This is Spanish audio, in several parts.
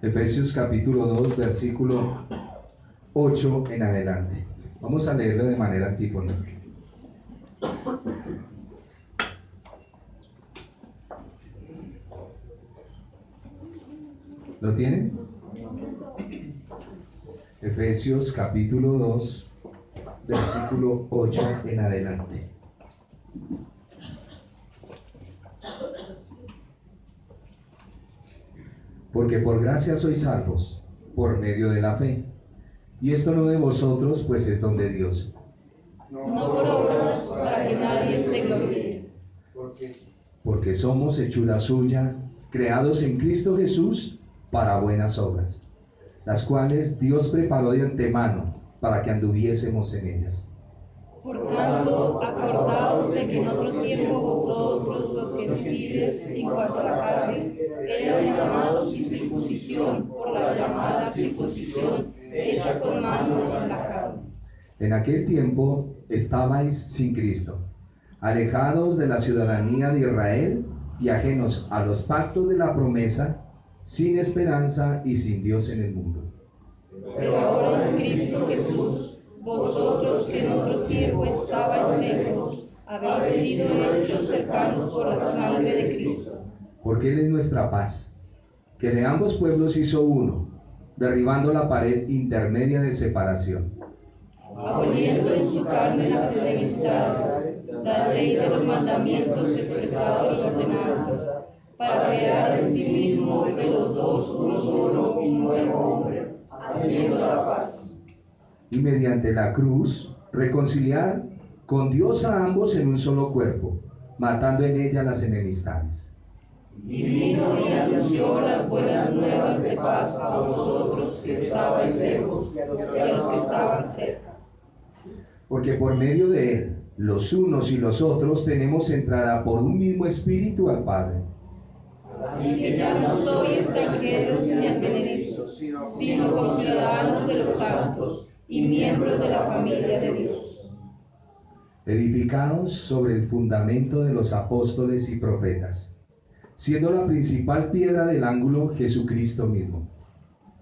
Efesios capítulo 2, versículo 8 en adelante. Vamos a leerlo de manera antífona. ¿Lo tienen? Efesios capítulo 2, versículo 8 en adelante. Porque por gracia sois salvos, por medio de la fe. Y esto no de vosotros, pues es don de Dios. No por obras, para que nadie se gloríe. Porque somos hechura suya, creados en Cristo Jesús para buenas obras, las cuales Dios preparó de antemano para que anduviésemos en ellas. Por tanto, acordaos de que en otro tiempo vosotros, los gentiles, en cuanto a la carne, eran llamados sin circuncisión por la llamada circuncisión hecha con manos en la carne. En aquel tiempo estabais sin Cristo, alejados de la ciudadanía de Israel y ajenos a los pactos de la promesa, sin esperanza y sin Dios en el mundo. Pero ahora en Cristo Jesús, vosotros que en otro tiempo estabais lejos, habéis sido hechos cercanos por la sangre de Cristo. Porque Él es nuestra paz, que de ambos pueblos hizo uno, derribando la pared intermedia de separación, aboliendo en su carne las enemistades, la ley de los mandamientos expresados en ordenanzas, para crear en sí mismo de los dos uno solo y nuevo hombre, haciendo la paz. y mediante la cruz reconciliar con Dios a ambos en un solo cuerpo, matando en ella las enemistades. Y vino y anunció las buenas nuevas de paz a vosotros que estabais lejos y a los que estaban cerca. Porque por medio de Él, los unos y los otros tenemos entrada por un mismo espíritu al Padre. Así que ya no sois extranjeros ni advenedizos, sino conciudadanos de los santos y miembros de la familia de Dios. Edificados sobre el fundamento de los apóstoles y profetas, siendo la principal piedra del ángulo Jesucristo mismo,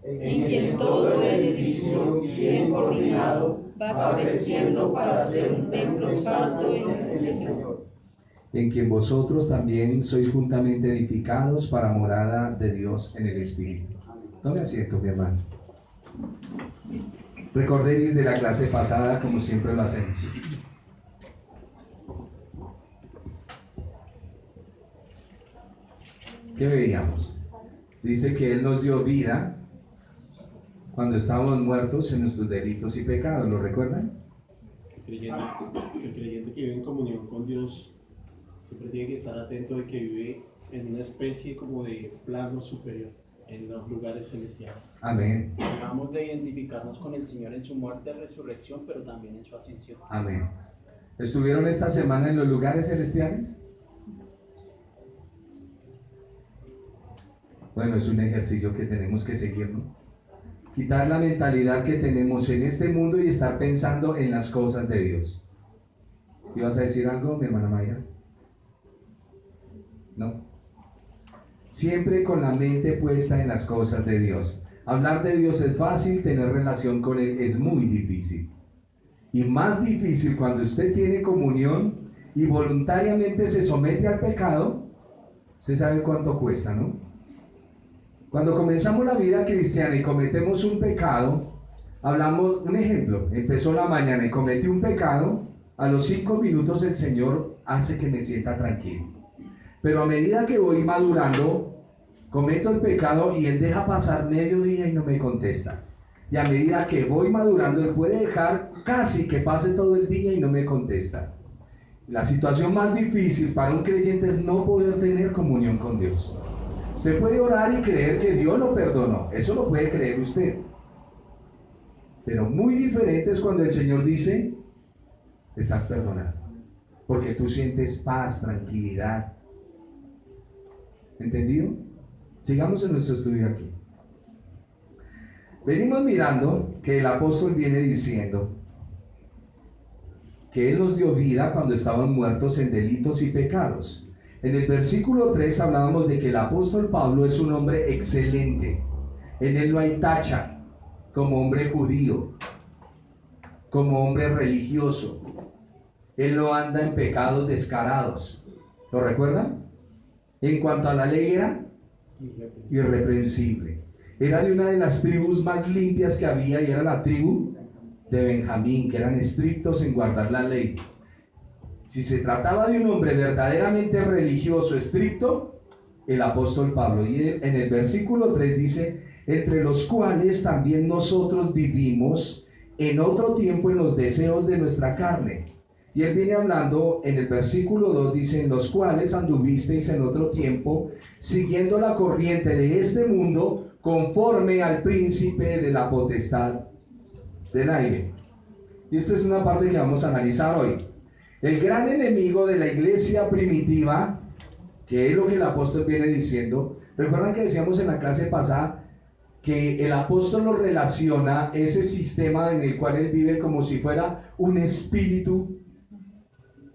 En quien todo el edificio, bien coordinado, va creciendo para ser un templo santo en el Señor. en quien vosotros también sois juntamente edificados para morada de Dios en el Espíritu. Tome asiento, mi hermano. Recorderéis de la clase pasada, como siempre lo hacemos. ¿Qué veíamos? Dice que Él nos dio vida cuando estábamos muertos en nuestros delitos y pecados, ¿lo recuerdan? El creyente que vive en comunión con Dios siempre tiene que estar atento de que vive en una especie como de plano superior, en los lugares celestiales. Amén, Tratamos de identificarnos con el Señor en su muerte y resurrección, pero también en su ascensión. amén. ¿Estuvieron esta semana en los lugares celestiales? Bueno, es un ejercicio que tenemos que seguir, ¿no? Quitar la mentalidad que tenemos en este mundo y estar pensando en las cosas de Dios. ¿Ibas a decir algo, mi hermana Mayra? No. Siempre con la mente puesta en las cosas de Dios. Hablar de Dios es fácil, tener relación con Él es muy difícil. Y más difícil cuando usted tiene comunión y voluntariamente se somete al pecado. Usted sabe cuánto cuesta, ¿no? Cuando comenzamos la vida cristiana y cometemos un pecado, hablamos, un ejemplo, empezó la mañana y cometí un pecado, a los 5 minutos el Señor hace que me sienta tranquilo. Pero a medida que voy madurando, cometo el pecado y Él deja pasar medio día y no me contesta. Y a medida que voy madurando, Él puede dejar casi que pase todo el día y no me contesta. La situación más difícil para un creyente es no poder tener comunión con Dios. Usted puede orar y creer que Dios lo perdonó, eso lo puede creer usted. Pero muy diferente es cuando el Señor dice, estás perdonado, porque tú sientes paz, tranquilidad. ¿Entendido? Sigamos en nuestro estudio aquí. Venimos mirando que el apóstol viene diciendo que Él nos dio vida cuando estaban muertos en delitos y pecados. En el versículo 3 hablábamos de que el apóstol Pablo es un hombre excelente, En él no hay tacha como hombre judío, como hombre religioso. Él no anda en pecados descarados. ¿Lo recuerdan? En cuanto a la ley era irreprensible. Era de una de las tribus más limpias que había, y era la tribu de Benjamín, que eran estrictos en guardar la ley. Si se trataba de un hombre verdaderamente religioso, estricto, el apóstol Pablo. Y en el versículo 3 dice: entre los cuales también nosotros vivimos en otro tiempo en los deseos de nuestra carne. Y él viene hablando en el versículo 2, dice: en los cuales anduvisteis en otro tiempo, siguiendo la corriente de este mundo, conforme al príncipe de la potestad del aire. Y esta es una parte que vamos a analizar hoy. El gran enemigo de la iglesia primitiva, que es lo que el apóstol viene diciendo. ¿Recuerdan que decíamos en la clase pasada que el apóstol lo relaciona ese sistema en el cual él vive como si fuera un espíritu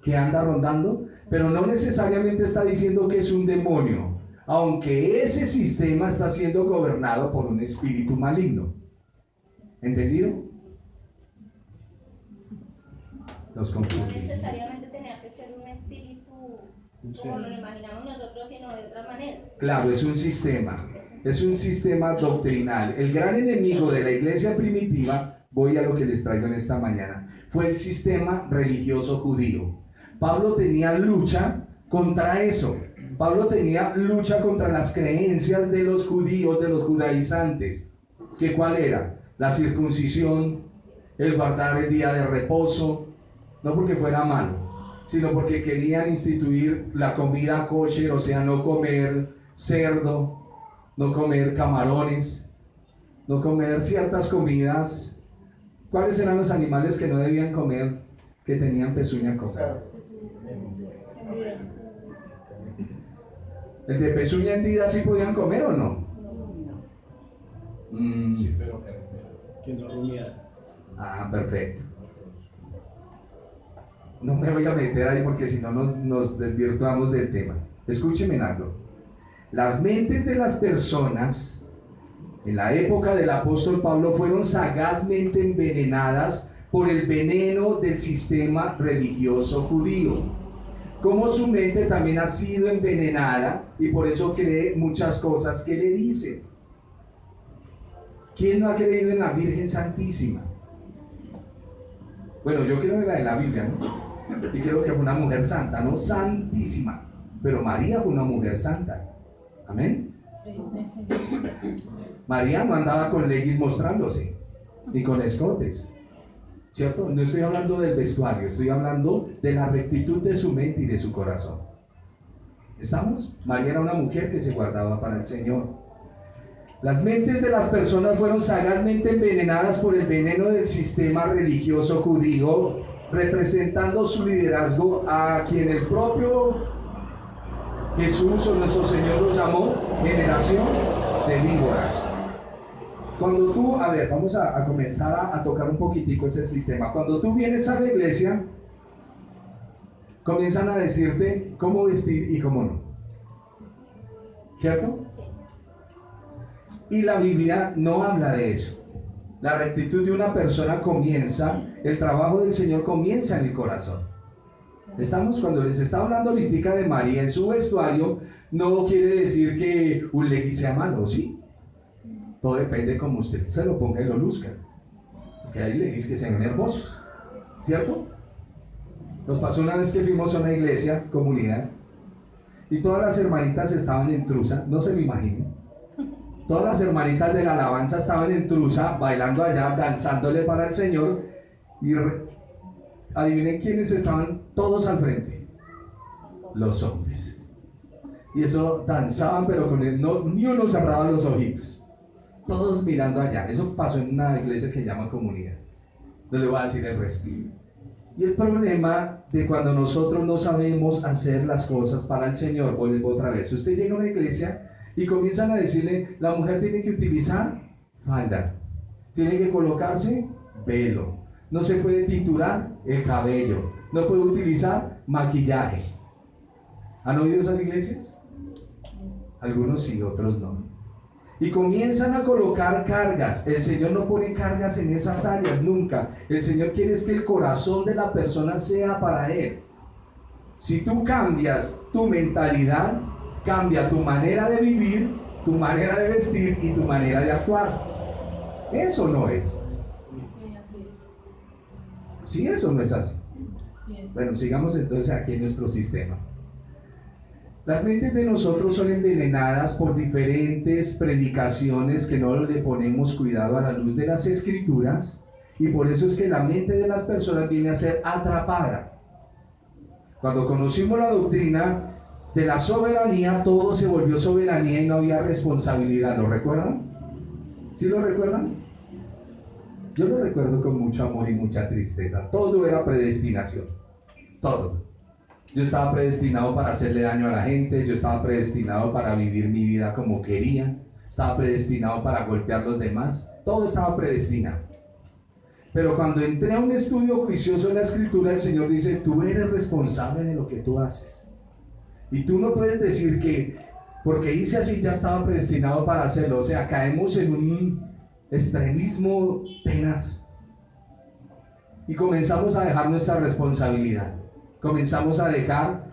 que anda rondando? Pero no necesariamente está diciendo que es un demonio, aunque ese sistema está siendo gobernado por un espíritu maligno. ¿Entendido? Los No confundí. necesariamente tenía que ser un espíritu como nos lo imaginamos nosotros, sino de otra manera. Claro, es un sistema doctrinal. El gran enemigo de la iglesia primitiva, voy a lo que les traigo en esta mañana, fue el sistema religioso judío. Pablo tenía lucha contra eso. Pablo tenía lucha contra las creencias de los judíos, de los judaizantes. ¿Que cuál era? La circuncisión, el guardar el día de reposo, no porque fuera malo, sino porque querían instituir la comida kosher, o sea, no comer cerdo, no comer camarones, no comer ciertas comidas. ¿Cuáles eran los animales que no debían comer, que tenían pezuña coja? ¿El de pezuña hendida sí podían comer o no? Sí, pero que no rumiara. Ah, perfecto. No me voy a meter ahí porque si no nos desvirtuamos del tema. Escúcheme algo. Las mentes de las personas en la época del apóstol Pablo fueron sagazmente envenenadas por el veneno del sistema religioso judío. Como su mente también ha sido envenenada y por eso cree muchas cosas que le dicen. ¿Quién no ha creído en la Virgen Santísima? Bueno, yo creo en la de la Biblia, ¿no? Y creo que fue una mujer santa, no santísima, pero María fue una mujer santa. Amén. María no andaba con leggings mostrándose, ni con escotes, ¿cierto? No estoy hablando del vestuario, estoy hablando de la rectitud de su mente y de su corazón. ¿Estamos? María era una mujer que se guardaba para el Señor. Las mentes de las personas fueron sagazmente envenenadas por el veneno del sistema religioso judío, representando su liderazgo a quien el propio Jesús o nuestro Señor lo llamó generación de víboras. Cuando tú, vamos a comenzar a tocar un poquitico ese sistema. Cuando tú vienes a la iglesia, comienzan a decirte cómo vestir y cómo no, ¿cierto? Y la Biblia no habla de eso. La rectitud de una persona comienza, el trabajo del Señor comienza en el corazón. Estamos, cuando les está hablando ahorita de María en su vestuario, no quiere decir que un legging sea malo, ¿sí? Todo depende como usted se lo ponga y lo luzca. Porque hay leggings que se ven hermosos, ¿cierto? Nos pasó una vez que fuimos a una iglesia, comunidad, y todas las hermanitas estaban en trusa, no se me imaginen. Todas las hermanitas de la alabanza estaban en trusa, bailando allá, danzándole para el Señor. Y adivinen quiénes estaban todos al frente. Los hombres. Y eso danzaban, pero con él, no, ni uno cerraba los ojitos. Todos mirando allá. Eso pasó en una iglesia que llama comunidad. No le voy a decir el resto. Y el problema de cuando nosotros no sabemos hacer las cosas para el Señor, vuelvo otra vez. Usted llega a una iglesia y comienzan a decirle, la mujer tiene que utilizar falda, tiene que colocarse velo, no se puede tinturar el cabello, no puede utilizar maquillaje. ¿Han oído esas iglesias? Algunos sí, otros no. y comienzan a colocar cargas. El Señor no pone cargas en esas áreas, nunca. El Señor quiere es que el corazón de la persona sea para Él. Si tú cambias tu mentalidad, cambia tu manera de vivir, tu manera de vestir y tu manera de actuar. Eso no es. Sí, eso no es así. Bueno, sigamos entonces aquí en nuestro sistema. Las mentes de nosotros son envenenadas por diferentes predicaciones que no le ponemos cuidado a la luz de las Escrituras, y por eso es que la mente de las personas viene a ser atrapada. Cuando conocimos la doctrina de la soberanía, todo se volvió soberanía y no había responsabilidad. ¿Lo recuerdan? ¿Sí lo recuerdan? Yo lo recuerdo con mucho amor y mucha tristeza. Todo era predestinación. Todo. Yo estaba predestinado para hacerle daño a la gente, yo estaba predestinado para vivir mi vida como quería, estaba predestinado para golpear a los demás, todo estaba predestinado. Pero cuando entré a un estudio juicioso de la Escritura, el Señor dice, tú eres responsable de lo que tú haces. Y tú no puedes decir que porque hice así ya estaba predestinado para hacerlo. O sea, caemos en un extremismo tenaz. Y comenzamos a dejar nuestra responsabilidad. Comenzamos a dejar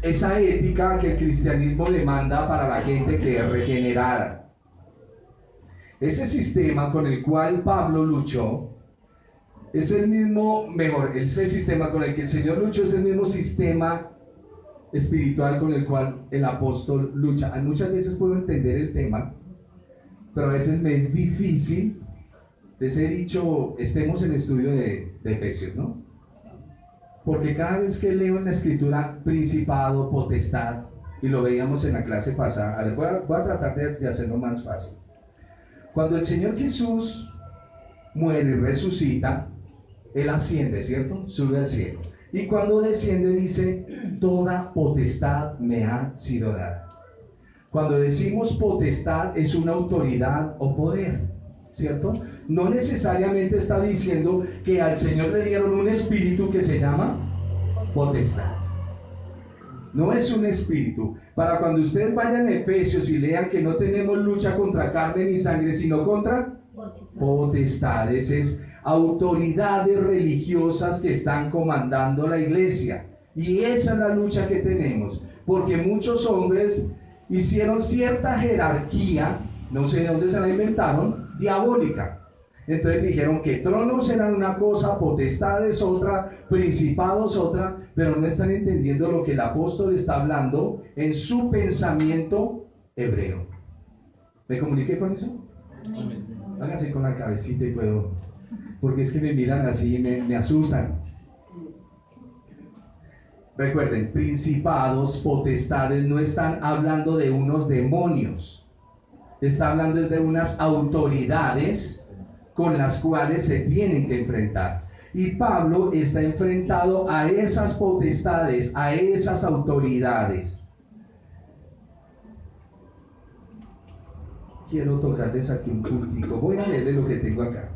esa ética que el cristianismo demanda para la gente que es regenerada. Ese sistema con el cual Pablo luchó es el mismo, ese sistema con el que el Señor luchó es el mismo sistema espiritual con el cual el apóstol lucha. Muchas veces puedo entender el tema, pero a veces me es difícil. Les he dicho, estemos en estudio de Efesios, ¿no? Porque cada vez que leo en la Escritura principado, potestad, y lo veíamos en la clase pasada, a ver, voy a tratar de hacerlo más fácil. Cuando el Señor Jesús muere y resucita, Él asciende, ¿cierto? Sube al cielo. Y cuando desciende dice, toda potestad me ha sido dada. Cuando decimos potestad es una autoridad o poder, ¿cierto? No necesariamente está diciendo que al Señor le dieron un espíritu que se llama potestad. No es un espíritu. Para cuando ustedes vayan a Efesios y lean que no tenemos lucha contra carne ni sangre, sino contra potestades, es autoridades religiosas que están comandando la iglesia. Y esa es la lucha que tenemos, porque muchos hombres hicieron cierta jerarquía, no sé de dónde se la inventaron, diabólica. Entonces dijeron que tronos eran una cosa, potestades otra, principados otra, pero no están entendiendo lo que el apóstol está hablando en su pensamiento hebreo. ¿Me comuniqué con eso? Hágase con la cabecita y puedo, porque es que me miran así y me asustan. Recuerden, principados, potestades, no están hablando de unos demonios, está hablando de unas autoridades con las cuales se tienen que enfrentar. Y Pablo está enfrentado a esas potestades, a esas autoridades. Quiero tocarles aquí un puntico. Voy a leerle lo que tengo acá.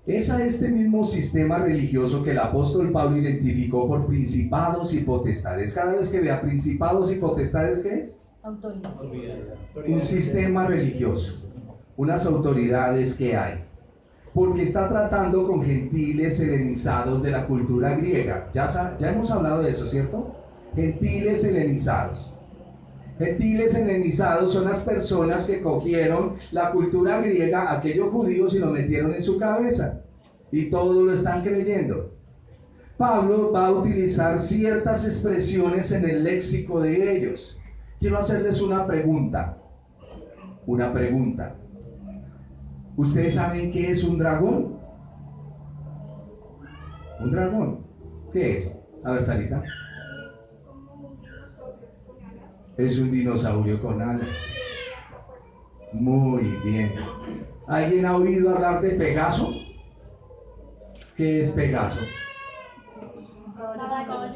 Es a este mismo sistema religioso que el apóstol Pablo identificó por principados y potestades. Cada vez que vea principados y potestades, ¿qué es? Autoridad. Un sistema religioso, unas autoridades que hay, porque está tratando con gentiles helenizados de la cultura griega. Ya hemos hablado de eso, ¿cierto? Gentiles helenizados. Gentiles helenizados son las personas que cogieron la cultura griega, aquellos judíos, y lo metieron en su cabeza, y todos lo están creyendo. Pablo va a utilizar ciertas expresiones en el léxico de ellos. Quiero hacerles una pregunta. ¿Ustedes saben qué es un dragón? ¿Un dragón? ¿Qué es? A ver, Sarita. Es un dinosaurio con alas. Muy bien. ¿Alguien ha oído hablar de Pegaso? ¿Qué es Pegaso?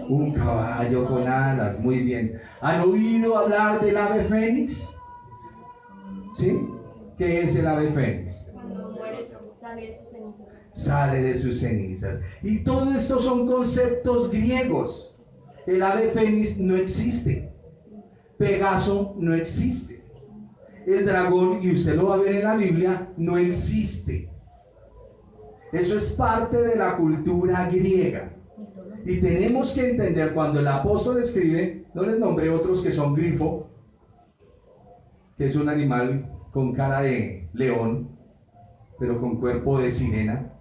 Un caballo con alas. Muy bien. ¿Han oído hablar del ave fénix? ¿Sí? ¿Qué es el ave fénix? Cuando mueres, sale de sus cenizas. Sale de sus cenizas. Y todo esto son conceptos griegos. El ave fénix no existe. Pegaso no existe. El dragón, y usted lo va a ver en la Biblia, no existe. Eso es parte de la cultura griega. Y tenemos que entender, cuando el apóstol escribe, no les nombré otros que son grifo, que es un animal con cara de león, pero con cuerpo de sirena.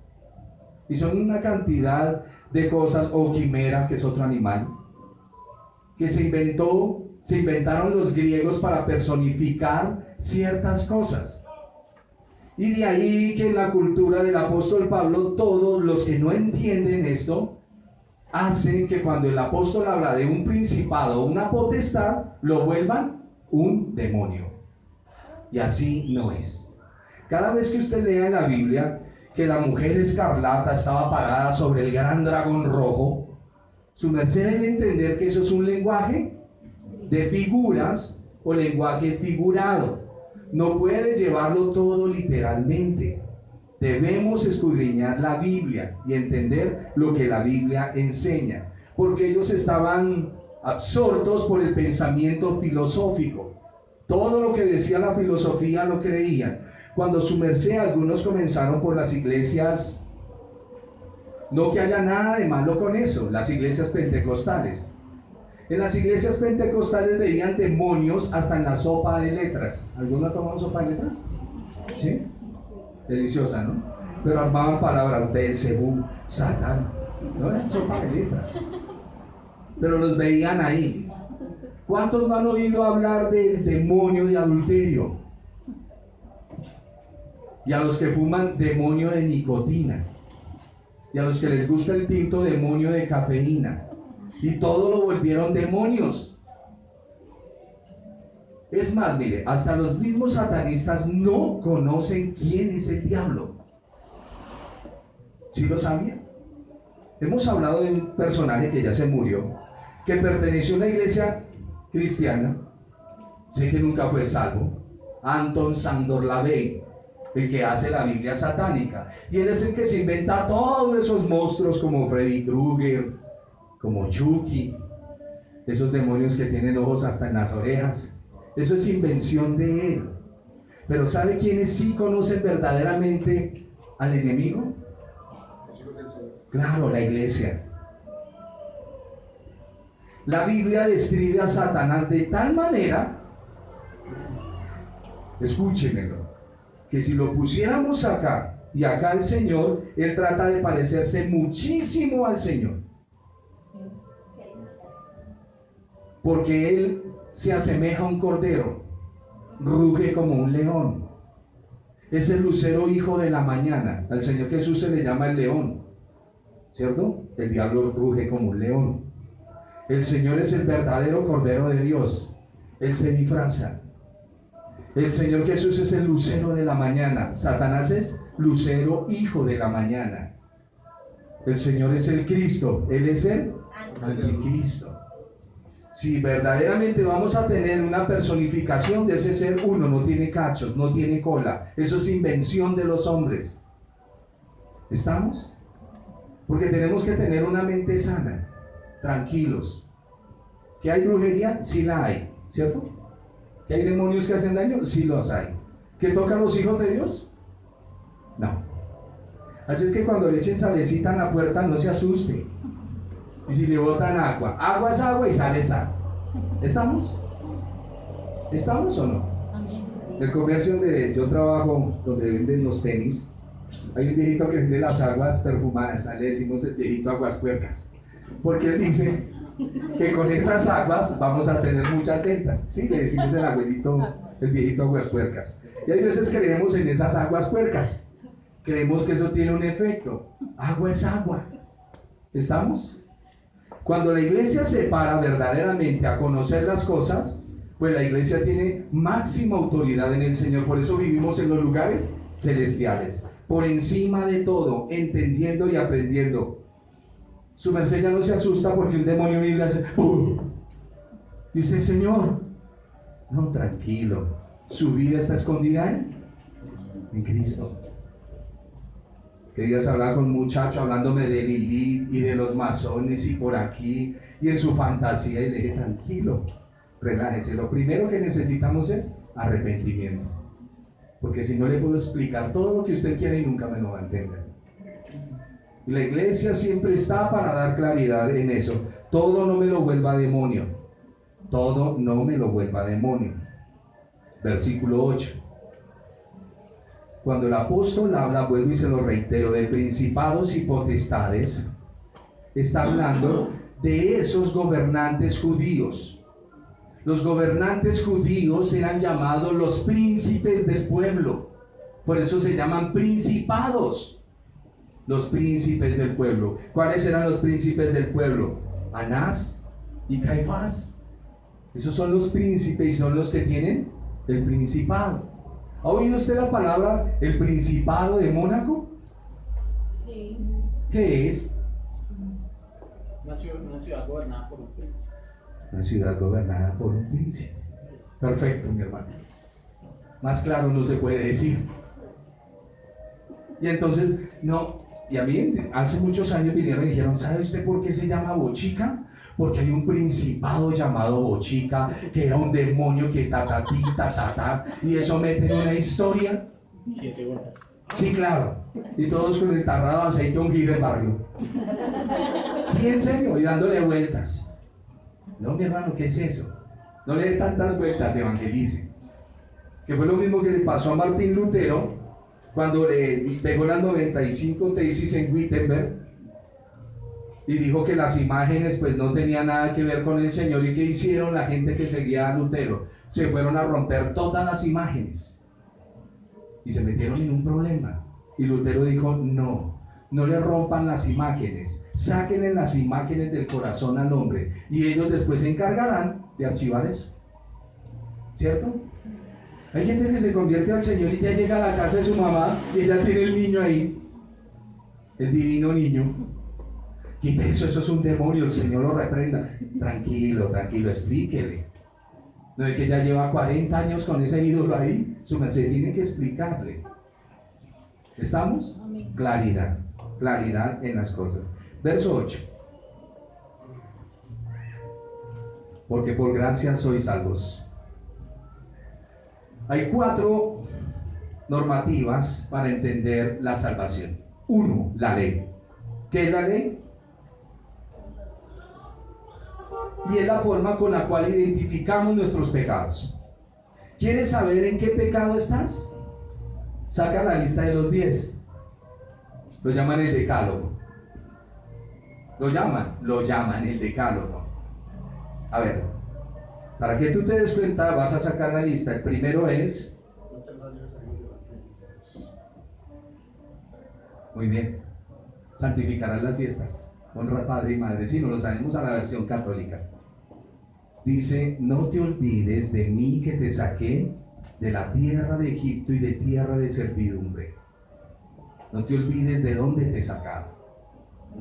Y son una cantidad de cosas, o quimera, que es otro animal, que se inventaron los griegos para personificar ciertas cosas. Y de ahí que en la cultura del apóstol Pablo, todos los que no entienden esto, hacen que cuando el apóstol habla de un principado o una potestad, lo vuelvan un demonio. Y así no es. Cada vez que usted lea en la Biblia que la mujer escarlata estaba parada sobre el gran dragón rojo, su merced debe entender que eso es un lenguaje de figuras o lenguaje figurado. No puede llevarlo todo literalmente. Debemos escudriñar la Biblia y entender lo que la Biblia enseña, porque ellos estaban absortos por el pensamiento filosófico. Todo lo que decía la filosofía lo creían. Cuando su merced, algunos comenzaron por las iglesias, no que haya nada de malo con eso, las iglesias pentecostales. En las iglesias pentecostales veían demonios hasta en la sopa de letras. ¿Alguno ha tomado sopa de letras? ¿Sí? Deliciosa, ¿no? Pero armaban palabras, Beelzebú, Satán. No eran sopa de letras. Pero los veían ahí. ¿Cuántos no han oído hablar del demonio de adulterio? Y a los que fuman, demonio de nicotina. Y a los que les gusta el tinto, demonio de cafeína. Y todo lo volvieron demonios. Es más, mire, hasta los mismos satanistas no conocen quién es el diablo. ¿Sí lo sabían? Hemos hablado de un personaje que ya se murió, que perteneció a una iglesia cristiana, sé que nunca fue salvo, Anton Sándor Lavey, el que hace la Biblia satánica. Y él es el que se inventa todos esos monstruos como Freddy Krueger, como Chucky, esos demonios que tienen ojos hasta en las orejas. Eso es invención de él. Pero ¿sabe quiénes sí conocen verdaderamente al enemigo? Claro, la iglesia. La Biblia describe a Satanás de tal manera, escúchenmelo, que si lo pusiéramos acá y acá el Señor, él trata de parecerse muchísimo al Señor. Porque él se asemeja a un cordero, ruge como un león. Es el lucero hijo de la mañana. Al Señor Jesús se le llama el león, ¿cierto? El diablo ruge como un león. El Señor es el verdadero cordero de Dios. Él se disfraza. El Señor Jesús es el lucero de la mañana. Satanás es lucero hijo de la mañana. El Señor es el Cristo. Él es el anticristo. Si verdaderamente vamos a tener una personificación de ese ser, uno no tiene cachos, no tiene cola. Eso es invención de los hombres. ¿Estamos? Porque tenemos que tener una mente sana, tranquilos. ¿Que hay brujería? Sí la hay, ¿cierto? ¿Que hay demonios que hacen daño? Sí los hay. ¿Que tocan los hijos de Dios? No. Así es que cuando le echen salecita en la puerta, no se asuste. Y si le botan agua, agua es agua y sal es agua. ¿Estamos? ¿Estamos o no? El comercio donde yo trabajo, donde venden los tenis, hay un viejito que vende las aguas perfumadas, le decimos el viejito aguas puercas, porque él dice que con esas aguas vamos a tener muchas ventas. Sí, le decimos el abuelito, el viejito aguas puercas. Y hay veces creemos en esas aguas puercas, creemos que eso tiene un efecto. Agua es agua. ¿Estamos? Cuando la iglesia se para verdaderamente a conocer las cosas, pues la iglesia tiene máxima autoridad en el Señor. Por eso vivimos en los lugares celestiales, por encima de todo, entendiendo y aprendiendo. Su merced ya no se asusta porque un demonio viene y hace ¡pum! Y usted, Señor, no, tranquilo, su vida está escondida en Cristo. Que días hablaba con un muchacho hablándome de Lilith y de los masones y por aquí y en su fantasía, y le dije, tranquilo, relájese. Lo primero que necesitamos es arrepentimiento. Porque si no le puedo explicar todo lo que usted quiere y nunca me lo va a entender. Y la iglesia siempre está para dar claridad en eso. Todo no me lo vuelva demonio. Todo no me lo vuelva demonio. Versículo 8. Cuando el apóstol habla, vuelvo y se lo reitero, de principados y potestades, está hablando de esos gobernantes judíos. Los gobernantes judíos eran llamados los príncipes del pueblo. Por eso se llaman principados. Los príncipes del pueblo. ¿Cuáles eran los príncipes del pueblo? Anás y Caifás. Esos son los príncipes y son los que tienen el principado. ¿Ha oído usted la palabra el Principado de Mónaco? Sí. ¿Qué es? Una ciudad gobernada por un príncipe. Una ciudad gobernada por un príncipe. Perfecto, mi hermano. Más claro no se puede decir. Y entonces, no, y a mí hace muchos años vinieron y dijeron, ¿sabe usted por qué se llama Bochica? Porque hay un principado llamado Bochica, que era un demonio que tatatí, tatatá, y eso mete en una historia. 7 horas. Sí, claro. Y todos con el tarrado de aceite ungir el barrio. Sí, en serio, y dándole vueltas. No, mi hermano, ¿qué es eso? No le dé tantas vueltas, evangelice. Que fue lo mismo que le pasó a Martín Lutero cuando le pegó las 95 tesis en Wittenberg y dijo que las imágenes pues no tenían nada que ver con el Señor. ¿Y qué hicieron la gente que seguía a Lutero? Se fueron a romper todas las imágenes y se metieron en un problema. Y Lutero dijo, no le rompan las imágenes, sáquenle las imágenes del corazón al hombre y ellos después se encargarán de archivar eso. ¿Cierto? Hay gente que se convierte al Señor y ya llega a la casa de su mamá y ella tiene el niño ahí, el divino niño. Quite eso, eso es un demonio, el Señor lo reprenda. Tranquilo, tranquilo, explíquele. No es que ya lleva 40 años con ese ídolo ahí, su merced tiene que explicarle. ¿Estamos? Amén. Claridad en las cosas. Verso 8. Porque por gracia sois salvos. Hay 4 normativas para entender la salvación. 1, la ley. ¿Qué es la ley? Y es la forma con la cual identificamos nuestros pecados. ¿Quieres saber en qué pecado estás? Saca la lista de los 10. Lo llaman el decálogo. Lo llaman el decálogo. A ver, para que tú te des cuenta, vas a sacar la lista. El primero es... Muy bien. Santificarás las fiestas. Honra a padre y madre. Si no lo sabemos a la versión católica. Dice, no te olvides de mí que te saqué de la tierra de Egipto y de tierra de servidumbre. No te olvides de dónde te he sacado.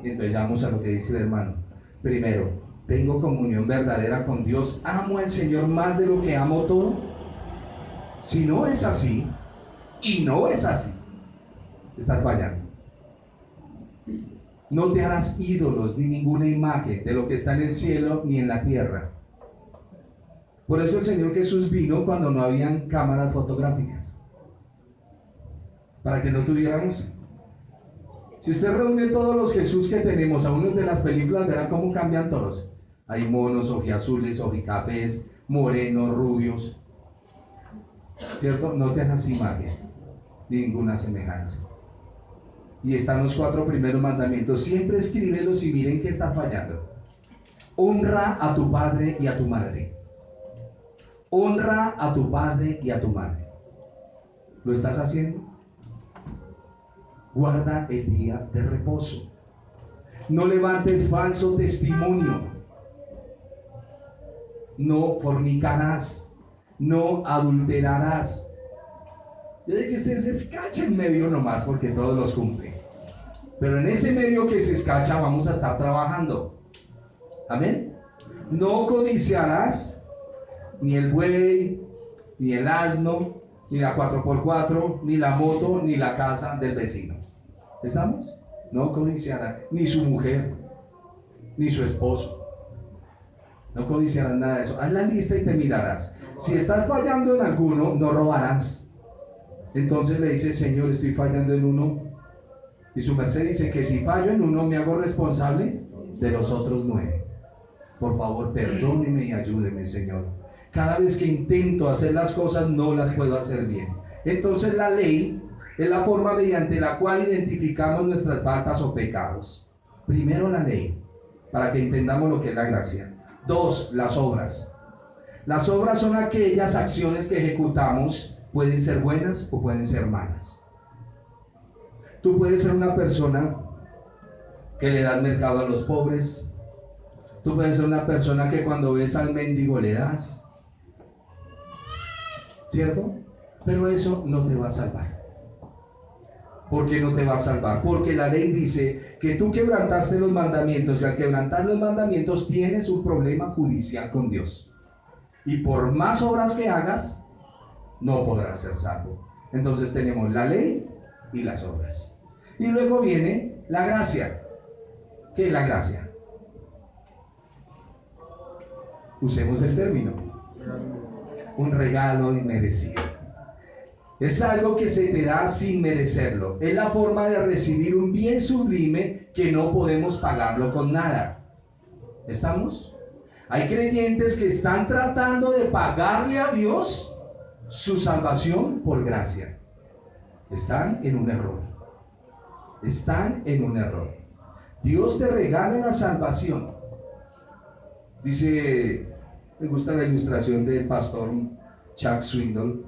Y entonces vamos a lo que dice el hermano. Primero, tengo comunión verdadera con Dios. Amo al Señor más de lo que amo todo. Si no es así, y no es así, estás fallando. No te harás ídolos ni ninguna imagen de lo que está en el cielo ni en la tierra. Por eso el Señor Jesús vino cuando no habían cámaras fotográficas, para que no tuviéramos. Si usted reúne todos los Jesús que tenemos a unos de las películas, verá cómo cambian todos. Hay monos, ojiazules, ojicafés, morenos, rubios, ¿cierto? No te hagas imagen, ninguna semejanza. Y están los 4 primeros mandamientos. Siempre escríbelos y miren que está fallando. Honra a tu padre y a tu madre. Honra a tu padre y a tu madre. ¿Lo estás haciendo? Guarda el día de reposo. No levantes falso testimonio. No fornicarás. No adulterarás. Yo sé que usted se escacha en medio nomás porque todos los cumple. Pero en ese medio que se escacha vamos a estar trabajando. Amén. No codiciarás ni el buey, ni el asno, ni la 4x4, ni la moto, ni la casa del vecino. ¿Estamos? No codiciarás ni su mujer, ni su esposo. No codiciarás nada de eso. Haz la lista y te mirarás. Si estás fallando en alguno, no robarás. Entonces le dice, Señor, estoy fallando en uno. Y su merced dice que si fallo en uno, me hago responsable de los otros 9. Por favor, perdóneme y ayúdeme, Señor. Cada vez que intento hacer las cosas, no las puedo hacer bien. Entonces la ley es la forma mediante la cual identificamos nuestras faltas o pecados. Primero la ley, para que entendamos lo que es la gracia. 2, las obras. Las obras son aquellas acciones que ejecutamos, pueden ser buenas o pueden ser malas. Tú puedes ser una persona que le das mercado a los pobres. Tú puedes ser una persona que cuando ves al mendigo le das, ¿cierto? Pero eso no te va a salvar. ¿Por qué no te va a salvar? Porque la ley dice que tú quebrantaste los mandamientos, y al quebrantar los mandamientos tienes un problema judicial con Dios. Y por más obras que hagas, no podrás ser salvo. Entonces tenemos la ley y las obras. Y luego viene la gracia. ¿Qué es la gracia? Usemos el término. Un regalo inmerecido. Es algo que se te da sin merecerlo. Es la forma de recibir un bien sublime que no podemos pagarlo con nada. ¿Estamos? Hay creyentes que están tratando de pagarle a Dios su salvación por gracia. Están en un error. Están en un error. Dios te regala la salvación. Dice, me gusta la ilustración del pastor Chuck Swindoll,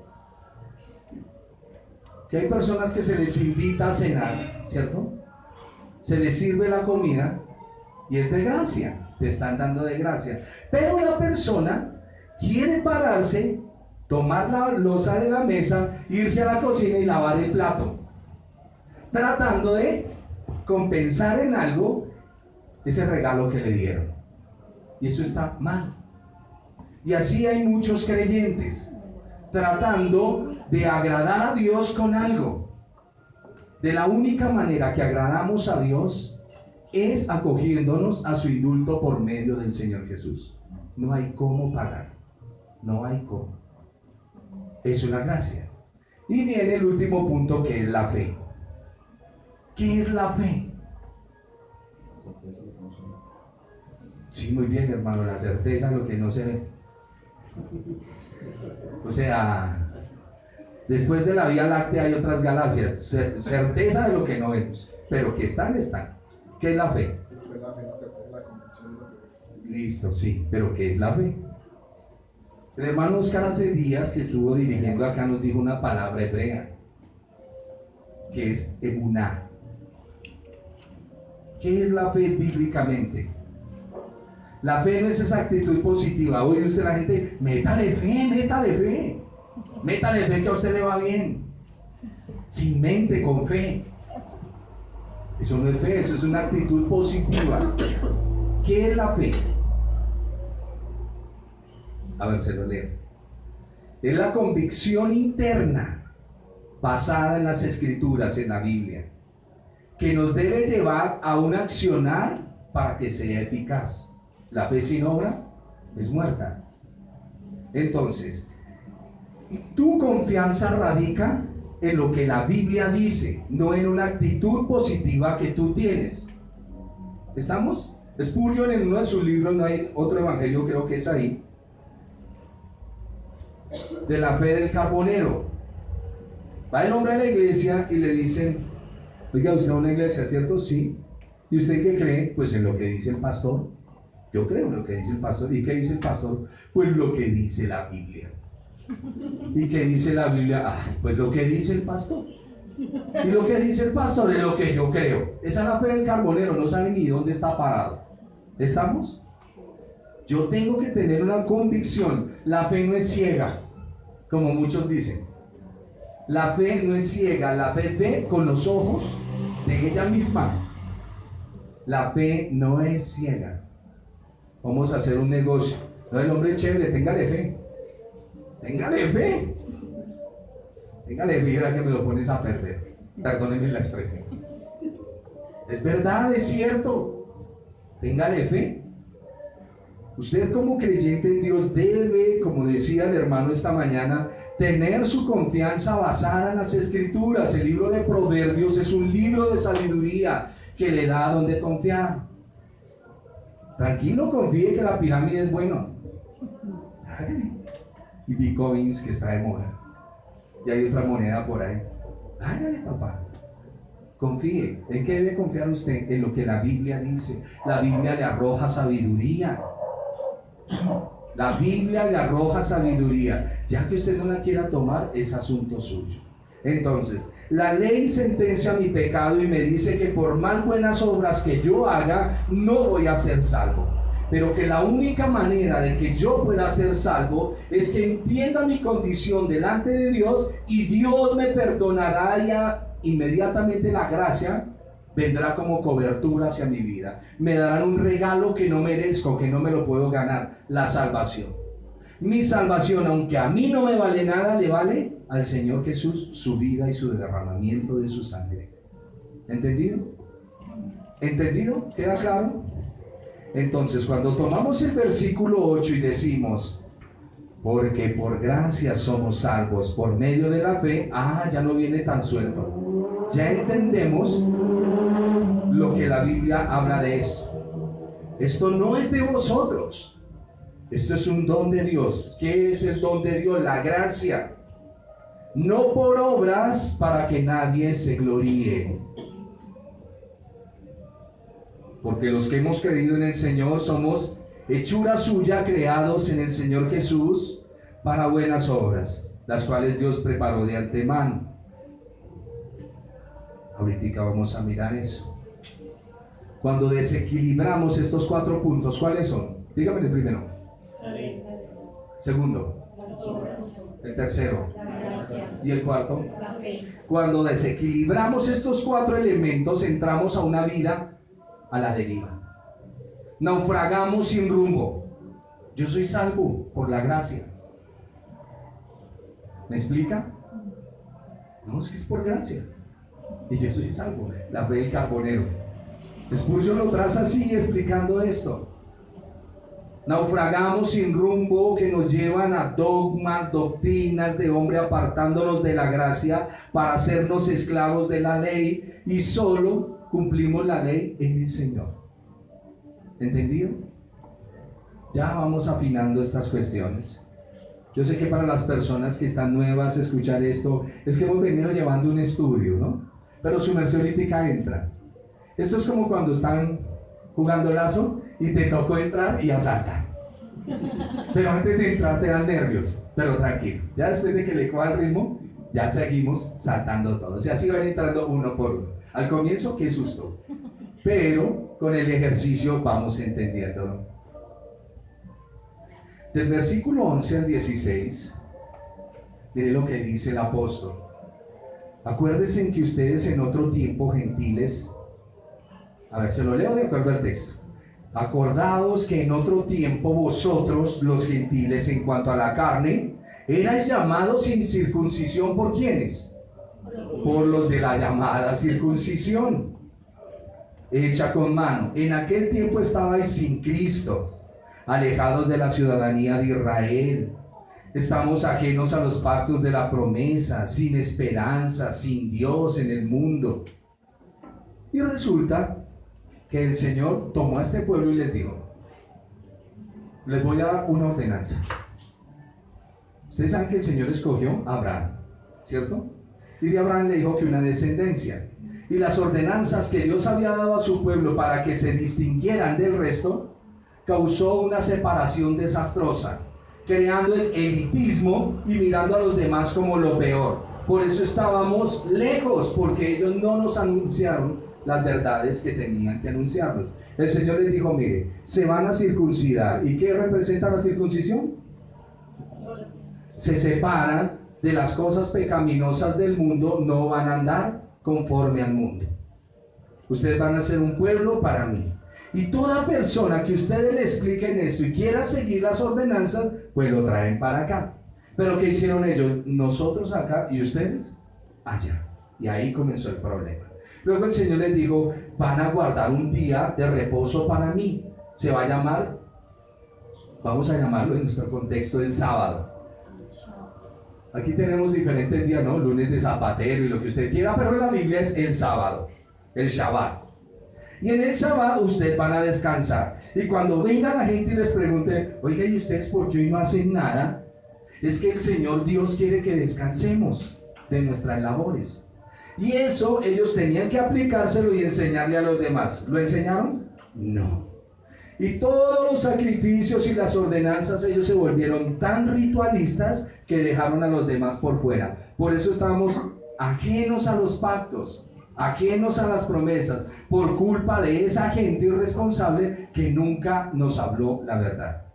que hay personas que se les invita a cenar, ¿cierto? Se les sirve la comida y es de gracia, te están dando de gracia. Pero la persona quiere pararse, tomar la loza de la mesa, irse a la cocina y lavar el plato, tratando de compensar en algo ese regalo que le dieron. Y eso está mal. Y así hay muchos creyentes tratando de agradar a Dios con algo. De la única manera que agradamos a Dios es acogiéndonos a su indulto por medio del Señor Jesús. No hay cómo pagar. No hay cómo. Eso es la gracia. Y viene el último punto, que es la fe. ¿Qué es la fe? Sí, muy bien, hermano, la certeza de lo que no se ve. O sea, después de la Vía Láctea hay otras galaxias. Certeza de lo que no vemos, pero que están, están. ¿Qué es la fe? Listo, sí, pero ¿qué es la fe? El hermano Oscar hace días que estuvo dirigiendo acá nos dijo una palabra hebrea, que es emuná. ¿Qué es la fe bíblicamente? La fe no es esa actitud positiva. Oye usted, la gente, métale fe, métale fe. Métale fe que a usted le va bien. Sin mente, con fe. Eso no es fe, eso es una actitud positiva. ¿Qué es la fe? A ver, se lo leo. Es la convicción interna basada en las Escrituras, en la Biblia, que nos debe llevar a un accionar para que sea eficaz. La fe sin obra es muerta. Entonces, tu confianza radica en lo que la Biblia dice, no en una actitud positiva que tú tienes. ¿Estamos? Spurgeon, en uno de sus libros, no hay otro evangelio, creo que es ahí, de la fe del carbonero. Va el hombre a la iglesia y le dicen, oiga, usted va a una iglesia, ¿cierto? Sí. ¿Y usted qué cree? Pues en lo que dice el pastor. Yo creo en lo que dice el pastor. ¿Y qué dice el pastor? Pues lo que dice la Biblia. ¿Y qué dice la Biblia? Ay, pues lo que dice el pastor. Y lo que dice el pastor es lo que yo creo. Esa es la fe del carbonero, no sabe ni dónde está parado. ¿Estamos? Yo tengo que tener una convicción. La fe no es ciega, como muchos dicen. La fe no es ciega, la fe ve con los ojos de ella misma. La fe no es ciega. Vamos a hacer un negocio. No, el hombre es chévere, téngale fe. Téngale fe. Téngale fe, era que me lo pones a perder. Perdónenme la expresión. Es verdad, es cierto. Téngale fe. Usted como creyente en Dios debe, como decía el hermano esta mañana, tener su confianza basada en las Escrituras. El libro de Proverbios es un libro de sabiduría que le da a dónde confiar. Tranquilo, confíe que la pirámide es bueno. Hágale. Y Bitcoins, que está de moda. Y hay otra moneda por ahí. Hágale, papá. Confíe. ¿En qué debe confiar usted? En lo que la Biblia dice. La Biblia le arroja sabiduría. La Biblia le arroja sabiduría. Ya que usted no la quiera tomar, es asunto suyo. Entonces, la ley sentencia mi pecado y me dice que por más buenas obras que yo haga, no voy a ser salvo. Pero que la única manera de que yo pueda ser salvo es que entienda mi condición delante de Dios, y Dios me perdonará, y inmediatamente la gracia vendrá como cobertura hacia mi vida. Me darán un regalo que no merezco, que no me lo puedo ganar: la salvación. Mi salvación, aunque a mí no me vale nada, le vale al Señor Jesús su vida y su derramamiento de su sangre. ¿Entendido? ¿Entendido? ¿Queda claro? Entonces, cuando tomamos el versículo 8 y decimos, porque por gracia somos salvos por medio de la fe, ya no viene tan suelto. Ya entendemos lo que la Biblia habla de esto. Esto no es de vosotros. Esto es un don de Dios. ¿Qué es el don de Dios? La gracia. No por obras, para que nadie se gloríe. Porque los que hemos creído en el Señor somos hechura suya, creados en el Señor Jesús para buenas obras, las cuales Dios preparó de antemano. Ahorita vamos a mirar eso. Cuando desequilibramos estos 4 puntos, ¿cuáles son? Dígame el primero. Segundo. El tercero. Y el cuarto. Cuando desequilibramos estos 4 elementos, entramos a una vida a la deriva. Naufragamos sin rumbo. Yo soy salvo por la gracia. ¿Me explica? No, es que es por gracia. Y yo soy salvo. La fe del carbonero. Spurgeon lo traza así, explicando esto. Naufragamos sin rumbo, que nos llevan a dogmas, doctrinas de hombre, apartándonos de la gracia para hacernos esclavos de la ley, y solo cumplimos la ley en el Señor. ¿Entendido? Ya vamos afinando estas cuestiones. Yo sé que para las personas que están nuevas escuchar esto, es que hemos venido llevando un estudio, ¿no? Pero su merced ahorita entra. Esto es como cuando están jugando lazo y te tocó entrar y asaltan. Pero antes de entrar te dan nervios, pero tranquilo. Ya después de que le coja el ritmo, ya seguimos saltando todos. Y así van entrando uno por uno. Al comienzo, qué susto. Pero con el ejercicio vamos entendiéndolo. Del versículo 11 al 16, mire lo que dice el apóstol. Acuérdense en que ustedes en otro tiempo, gentiles, a ver, se lo leo de acuerdo al texto. Acordaos que en otro tiempo vosotros, los gentiles, en cuanto a la carne, erais llamados sin circuncisión. ¿Por quiénes? Por los de la llamada circuncisión, hecha con mano. En aquel tiempo estabais sin Cristo, alejados de la ciudadanía de Israel. Estamos ajenos a los pactos de la promesa, sin esperanza, sin Dios en el mundo. Y resulta que el Señor tomó a este pueblo y les dijo: les voy a dar una ordenanza. Ustedes saben que el Señor escogió a Abraham, ¿cierto? Y de Abraham le dijo que una descendencia. Y las ordenanzas que Dios había dado a su pueblo para que se distinguieran del resto, causó una separación desastrosa, creando el elitismo y mirando a los demás como lo peor. Por eso estábamos lejos, porque ellos no nos anunciaron las verdades que tenían que anunciarnos. El Señor les dijo: mire, se van a circuncidar. ¿Y qué representa la circuncisión? Se separan de las cosas pecaminosas del mundo, no van a andar conforme al mundo. Ustedes van a ser un pueblo para mí. Y toda persona que ustedes le expliquen esto y quiera seguir las ordenanzas, pues lo traen para acá. Pero ¿qué hicieron ellos? Nosotros acá y ustedes allá. Y ahí comenzó el problema. Luego el Señor les dijo: van a guardar un día de reposo para mí. Se va a llamar vamos a llamarlo en nuestro contexto el sábado. Aquí tenemos diferentes días, ¿no? Lunes de zapatero y lo que usted quiera, pero en la Biblia es el sábado, el Shabbat. Y en el Shabbat ustedes van a descansar. Y cuando venga la gente y les pregunte, oiga, ¿y ustedes por qué hoy no hacen nada? Es que el Señor Dios quiere que descansemos de nuestras labores. Y eso ellos tenían que aplicárselo y enseñarle a los demás. ¿Lo enseñaron? No. Y todos los sacrificios y las ordenanzas, ellos se volvieron tan ritualistas que dejaron a los demás por fuera. Por eso estábamos ajenos a los pactos, ajenos a las promesas, por culpa de esa gente irresponsable que nunca nos habló la verdad.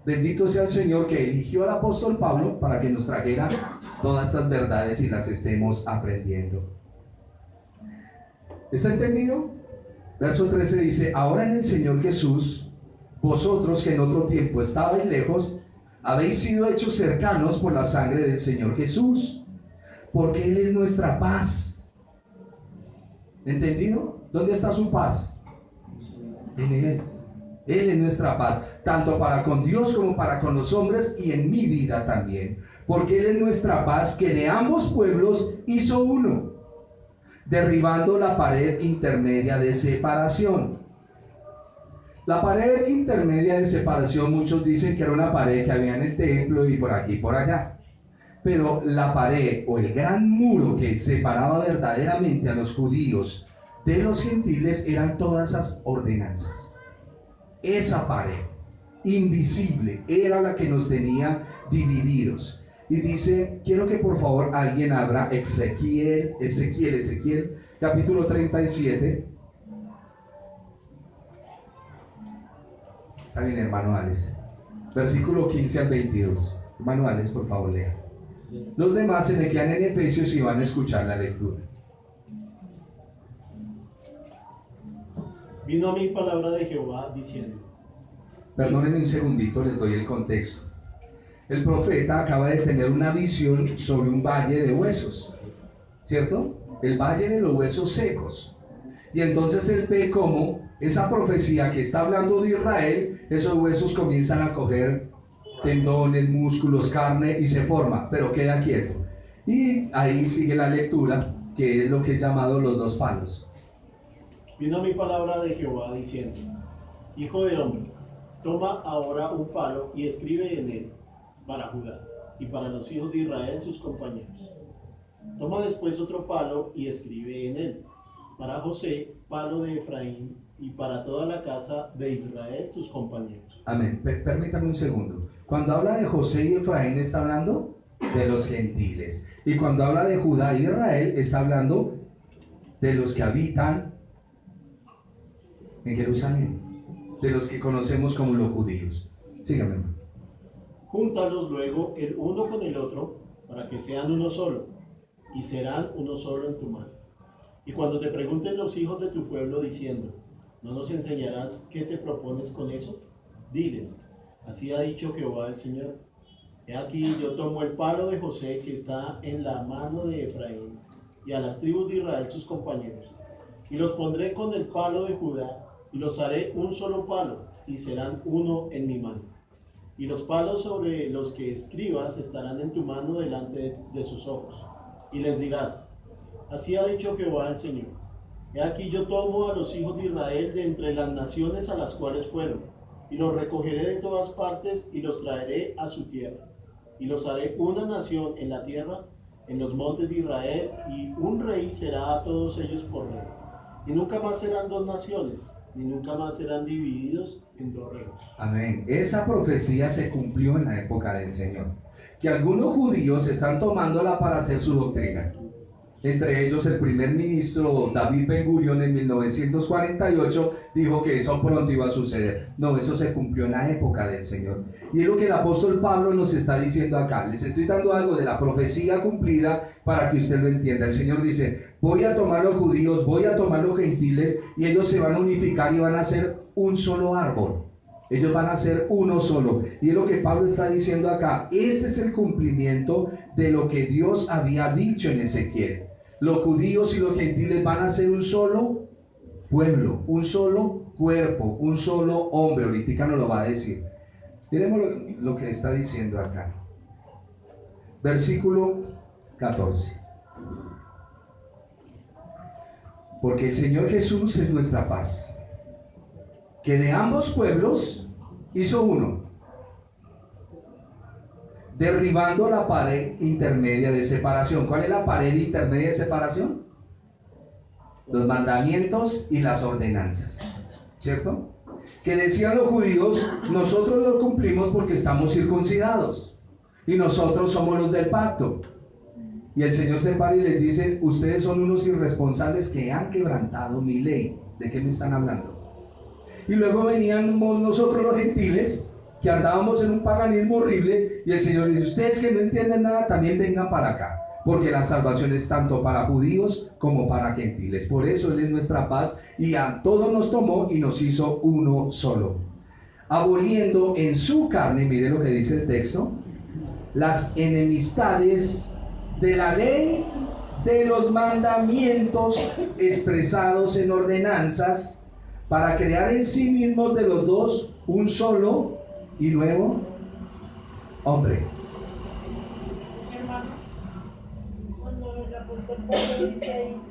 Bendito sea el Señor que eligió al apóstol Pablo para que nos trajera todas estas verdades y las estemos aprendiendo. ¿Está entendido? Verso 13 dice: ahora en el Señor Jesús, vosotros que en otro tiempo estabais lejos, habéis sido hechos cercanos por la sangre del Señor Jesús, porque Él es nuestra paz. ¿Entendido? ¿Dónde está su paz? En Él. Él es nuestra paz, tanto para con Dios como para con los hombres, y en mi vida también, porque Él es nuestra paz, que de ambos pueblos hizo uno, derribando la pared intermedia de separación. La pared intermedia de separación, muchos dicen que era una pared que había en el templo y por aquí y por allá. Pero la pared o el gran muro que separaba verdaderamente a los judíos de los gentiles eran todas esas ordenanzas. Esa pared invisible era la que nos tenía divididos. Y dice, quiero que por favor alguien abra Ezequiel, capítulo 37. Está bien, hermano Alex. Versículo 15 al 22. Hermano Alex, por favor, lea. Los demás se me quedan en Efesios y van a escuchar la lectura. Vino a mí palabra de Jehová diciendo. Perdónenme un segundito, les doy el contexto. El profeta acaba de tener una visión sobre un valle de huesos, ¿cierto? El valle de los huesos secos. Y entonces él ve cómo esa profecía que está hablando de Israel, esos huesos comienzan a coger tendones, músculos, carne y se forma, pero queda quieto. Y ahí sigue la lectura, que es lo que es llamado los dos palos. Vino mi palabra de Jehová diciendo: hijo de hombre, toma ahora un palo y escribe en él para Judá y para los hijos de Israel sus compañeros. Toma después otro palo y escribe en él para José, palo de Efraín, y para toda la casa de Israel sus compañeros. Amén. Permítame un segundo. Cuando habla de José y Efraín está hablando de los gentiles. Y cuando habla de Judá y Israel está hablando de los que habitan en Jerusalén, de los que conocemos como los judíos. Síganme. Júntalos luego el uno con el otro para que sean uno solo, y serán uno solo en tu mano. Y cuando te pregunten los hijos de tu pueblo diciendo: ¿no nos enseñarás qué te propones con eso? Diles: así ha dicho Jehová el Señor. He aquí yo tomo el palo de José que está en la mano de Efraín, y a las tribus de Israel sus compañeros, y los pondré con el palo de Judá, y los haré un solo palo, y serán uno en mi mano. Y los palos sobre los que escribas estarán en tu mano delante de sus ojos. Y les dirás: así ha dicho Jehová el Señor. He aquí yo tomo a los hijos de Israel de entre las naciones a las cuales fueron, y los recogeré de todas partes y los traeré a su tierra. Y los haré una nación en la tierra, en los montes de Israel, y un rey será a todos ellos por rey. Y nunca más serán dos naciones, ni nunca más serán divididos en dos reinos. Amén. Esa profecía se cumplió en la época del Señor. Que algunos judíos están tomándola para hacer su doctrina. Entre ellos el primer ministro David Ben-Gurion en 1948 dijo que eso pronto iba a suceder. No, eso se cumplió en la época del Señor. Y es lo que el apóstol Pablo nos está diciendo acá. Les estoy dando algo de la profecía cumplida para que usted lo entienda. El Señor dice: voy a tomar los judíos, voy a tomar los gentiles, y ellos se van a unificar y van a ser un solo árbol. Ellos van a ser uno solo. Y es lo que Pablo está diciendo acá. Este es el cumplimiento de lo que Dios había dicho en Ezequiel. Los judíos y los gentiles van a ser un solo pueblo, un solo cuerpo, un solo hombre. Ahorita nos lo va a decir. Miremos lo que está diciendo acá. Versículo 14. Porque el Señor Jesús es nuestra paz, que de ambos pueblos hizo uno, derribando la pared intermedia de separación. ¿Cuál es la pared intermedia de separación? Los mandamientos y las ordenanzas, ¿cierto? Que decían los judíos, nosotros lo cumplimos porque estamos circuncidados y nosotros somos los del pacto. Y el Señor se para y les dice, ustedes son unos irresponsables que han quebrantado mi ley. ¿De qué me están hablando? Y luego veníamos nosotros los gentiles, que andábamos en un paganismo horrible, y el Señor dice, ustedes que no entienden nada, también vengan para acá, porque la salvación es tanto para judíos como para gentiles. Por eso Él es nuestra paz, y a todos nos tomó y nos hizo uno solo, aboliendo en su carne, mire lo que dice el texto, las enemistades de la ley, de los mandamientos expresados en ordenanzas, para crear en sí mismos de los dos un solo y nuevo hombre. Hermano, cuando el apóstol Pablo dice ahí,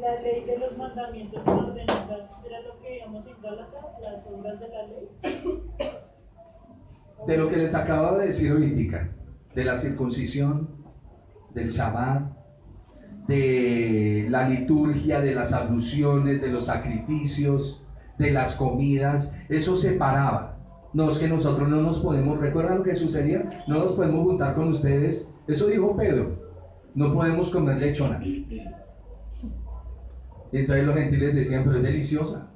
la ley de los mandamientos y ordenanzas, ¿era lo que veíamos en Gálatas, las obras de la ley? De lo que les acabo de decir ahorita, de la circuncisión, del Shabbat, de la liturgia, de las abluciones, de los sacrificios, de las comidas, eso separaba. No es que nosotros no nos podemos, ¿recuerdan lo que sucedía? No nos podemos juntar con ustedes, eso dijo Pedro, no podemos comer lechona. Y entonces los gentiles decían, pero es deliciosa,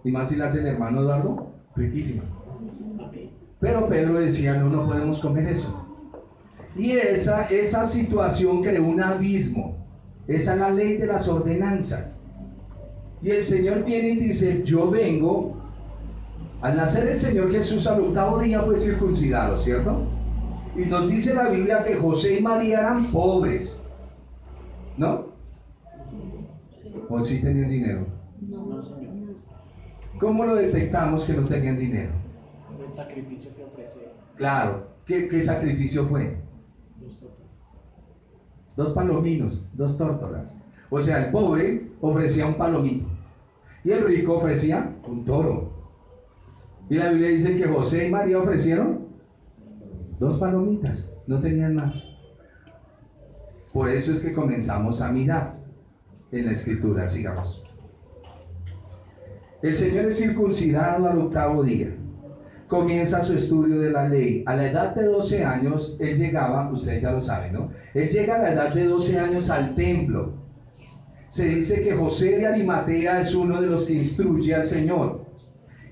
y más si la hace el hermano Eduardo, riquísima. Pero Pedro decía, no, no podemos comer eso. Y esa situación creó un abismo. Esa es la ley de las ordenanzas. Y el Señor viene y dice, yo vengo. Al nacer el Señor Jesús al 8º día fue circuncidado, ¿cierto? Y nos dice la Biblia que José y María eran pobres, ¿no? ¿O sí tenían dinero? No, Señor. ¿Cómo lo detectamos que no tenían dinero? El sacrificio que ofrecieron. Claro, ¿qué sacrificio fue? 2 palominos, 2 tórtolas. O sea, el pobre ofrecía un palomito y el rico ofrecía un toro. Y la Biblia dice que José y María ofrecieron 2 palomitas, no tenían más. Por eso es que comenzamos a mirar en la escritura. Sigamos. El Señor es circuncidado al 8º día. Comienza su estudio de la ley. A la edad de 12 años, él llegaba, ustedes ya lo saben, ¿no? Él llega a la edad de 12 años al templo. Se dice que José de Arimatea es uno de los que instruye al Señor.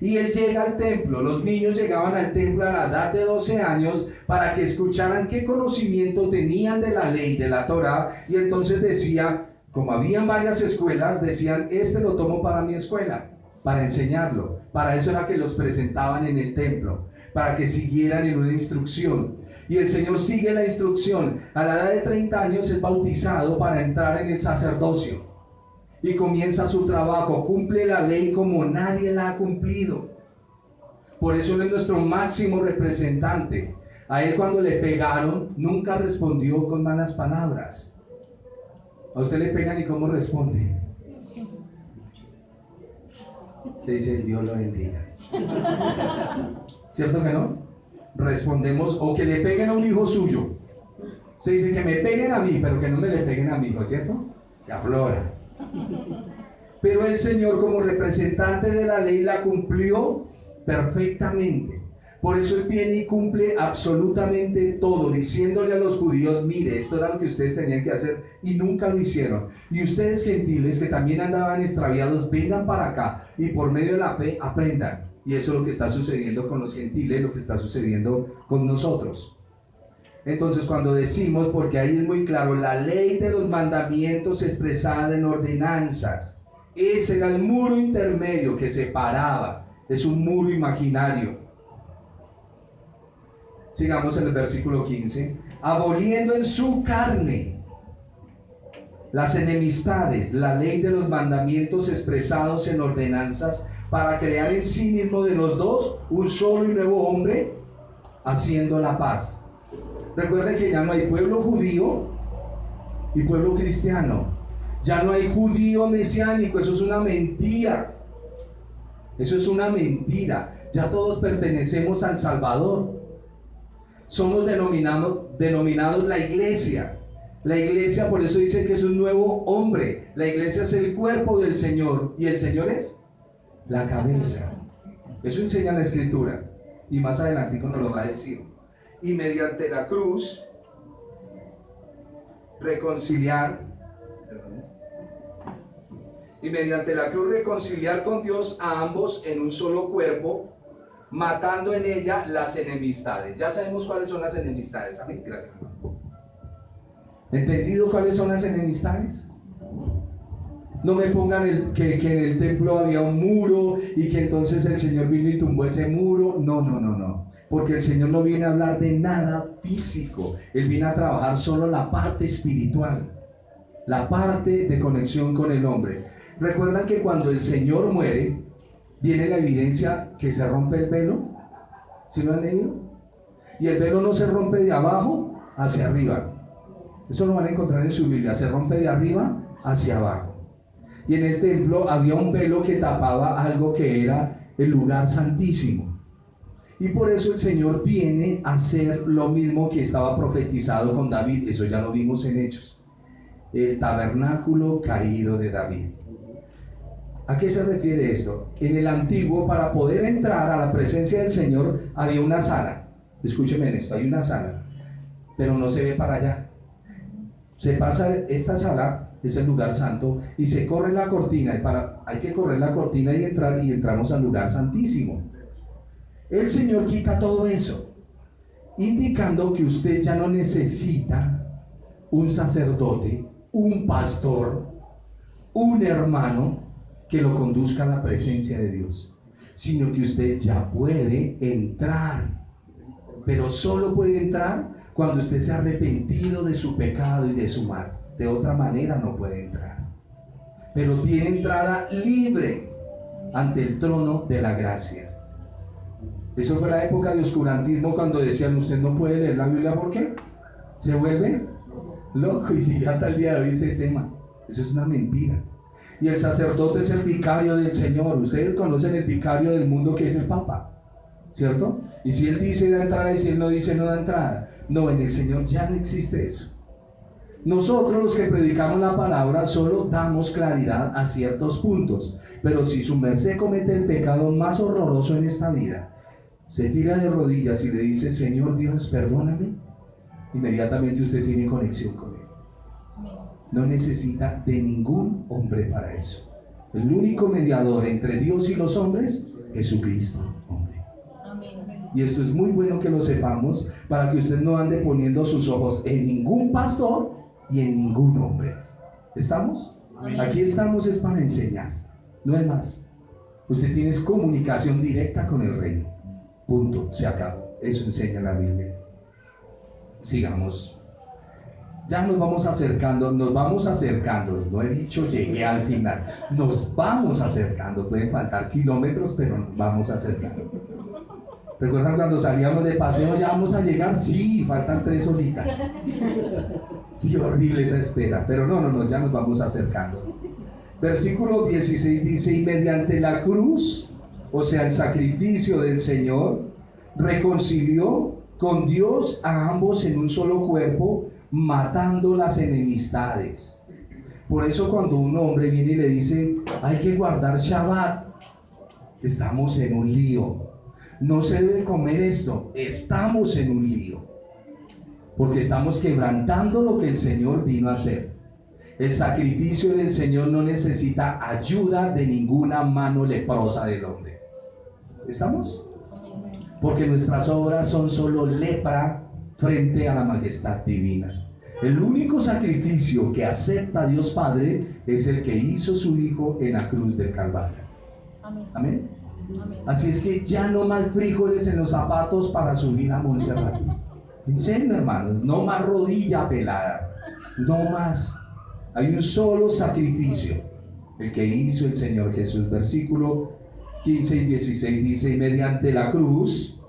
Y él llega al templo. Los niños llegaban al templo a la edad de 12 años para que escucharan qué conocimiento tenían de la ley, de la Torá. Y entonces decía, como habían varias escuelas, decían, este lo tomo para mi escuela, para enseñarlo. Para eso era que los presentaban en el templo, para que siguieran en una instrucción. Y el Señor sigue la instrucción. A la edad de 30 años es bautizado para entrar en el sacerdocio. Y comienza su trabajo, cumple la ley como nadie la ha cumplido. Por eso él es nuestro máximo representante. A él cuando le pegaron, nunca respondió con malas palabras. A usted le pegan y ¿cómo responde? Se dice, Dios lo bendiga. ¿Cierto que no? Respondemos, o que le peguen a un hijo suyo. Se dice que me peguen a mí, pero que no me le peguen a mi hijo, ¿cierto? Que aflora. Pero el Señor, como representante de la ley, la cumplió perfectamente. Por eso Él viene y cumple absolutamente todo, diciéndole a los judíos, mire, esto era lo que ustedes tenían que hacer y nunca lo hicieron. Y ustedes gentiles que también andaban extraviados, vengan para acá y por medio de la fe aprendan. Y eso es lo que está sucediendo con los gentiles, lo que está sucediendo con nosotros. Entonces cuando decimos, porque ahí es muy claro, la ley de los mandamientos expresada en ordenanzas, ese era el muro intermedio que separaba, es un muro imaginario. Sigamos en el versículo 15. Aboliendo en su carne las enemistades, la ley de los mandamientos expresados en ordenanzas, para crear en sí mismo de los dos un solo y nuevo hombre, haciendo la paz. Recuerden que ya no hay pueblo judío y pueblo cristiano. Ya no hay judío mesiánico, eso es una mentira. Eso es una mentira. Ya todos pertenecemos al Salvador. Somos denominados la iglesia. La iglesia, por eso dice que es un nuevo hombre. La iglesia es el cuerpo del Señor y el Señor es la cabeza. Eso enseña la Escritura y más adelante nos lo va a decir. Y mediante la cruz reconciliar con Dios a ambos en un solo cuerpo, matando en ella las enemistades. Ya sabemos cuáles son las enemistades. Amén. Gracias. ¿Entendido cuáles son las enemistades? No me pongan que en el templo había un muro y que entonces el Señor vino y tumbó ese muro. No. Porque el Señor no viene a hablar de nada físico. Él viene a trabajar solo la parte espiritual, la parte de conexión con el hombre. ¿Recuerdan que cuando el Señor muere, viene la evidencia que se rompe el velo? ¿Sí lo han leído? Y el velo no se rompe de abajo hacia arriba. Eso lo van a encontrar en su Biblia. Se rompe de arriba hacia abajo. Y en el templo había un velo que tapaba algo que era el lugar santísimo. Y por eso el Señor viene a hacer lo mismo que estaba profetizado con David. Eso ya lo vimos en Hechos. El tabernáculo caído de David. ¿A qué se refiere esto? En el antiguo, para poder entrar a la presencia del Señor, había una sala. Escúcheme en esto, hay una sala, pero no se ve para allá. Se pasa esta sala, es el lugar santo, y se corre la cortina, hay que correr la cortina y entramos al lugar santísimo. El Señor quita todo eso, indicando que usted ya no necesita un sacerdote, un pastor, un hermano que lo conduzca a la presencia de Dios, sino que usted ya puede entrar, pero solo puede entrar cuando usted se ha arrepentido de su pecado y de su mal. De otra manera no puede entrar, pero tiene entrada libre ante el trono de la gracia. Eso fue la época de oscurantismo, cuando decían: usted no puede leer la Biblia. ¿Por qué? Se vuelve loco, y sigue hasta el día de hoy ese tema. Eso es una mentira. Y el sacerdote es el vicario del Señor. Ustedes conocen el vicario del mundo, que es el Papa, ¿cierto? Y si él dice da entrada y si él no dice no da entrada. No, en el Señor ya no existe eso. Nosotros, los que predicamos la palabra, solo damos claridad a ciertos puntos. Pero si su merced comete el pecado más horroroso en esta vida, se tira de rodillas y le dice: Señor Dios, perdóname, inmediatamente usted tiene conexión con él. No necesita de ningún hombre para eso. El único mediador entre Dios y los hombres, Jesucristo, hombre. Y esto es muy bueno que lo sepamos, para que usted no ande poniendo sus ojos en ningún pastor y en ningún hombre. ¿Estamos? Aquí estamos es para enseñar, no es más. Usted tiene comunicación directa con el reino. Punto, se acabó. Eso enseña la Biblia. Sigamos. Ya nos vamos acercando, no he dicho llegué al final, nos vamos acercando, pueden faltar kilómetros, pero nos vamos acercando. ¿Recuerdan cuando salíamos de paseo? ¿Ya vamos a llegar? Sí, faltan 3 horitas. Sí, horrible esa espera, pero no, ya nos vamos acercando. Versículo 16 dice: y mediante la cruz, o sea, el sacrificio del Señor, reconcilió con Dios a ambos en un solo cuerpo, matando las enemistades. Por eso cuando un hombre viene y le dice: hay que guardar Shabbat, estamos en un lío. No se debe comer esto, estamos en un lío, porque estamos quebrantando lo que el Señor vino a hacer. El sacrificio del Señor no necesita ayuda de ninguna mano leprosa del hombre. ¿Estamos? Porque nuestras obras son solo lepra frente a la majestad divina. El único sacrificio que acepta Dios Padre es el que hizo su Hijo en la cruz del Calvario. Amén. Así es que ya no más frijoles en los zapatos para subir a Montserrat. En serio, hermanos, no más rodilla pelada, no más. Hay un solo sacrificio, el que hizo el Señor Jesús. Versículo 15 y 16 dice: y mediante la cruz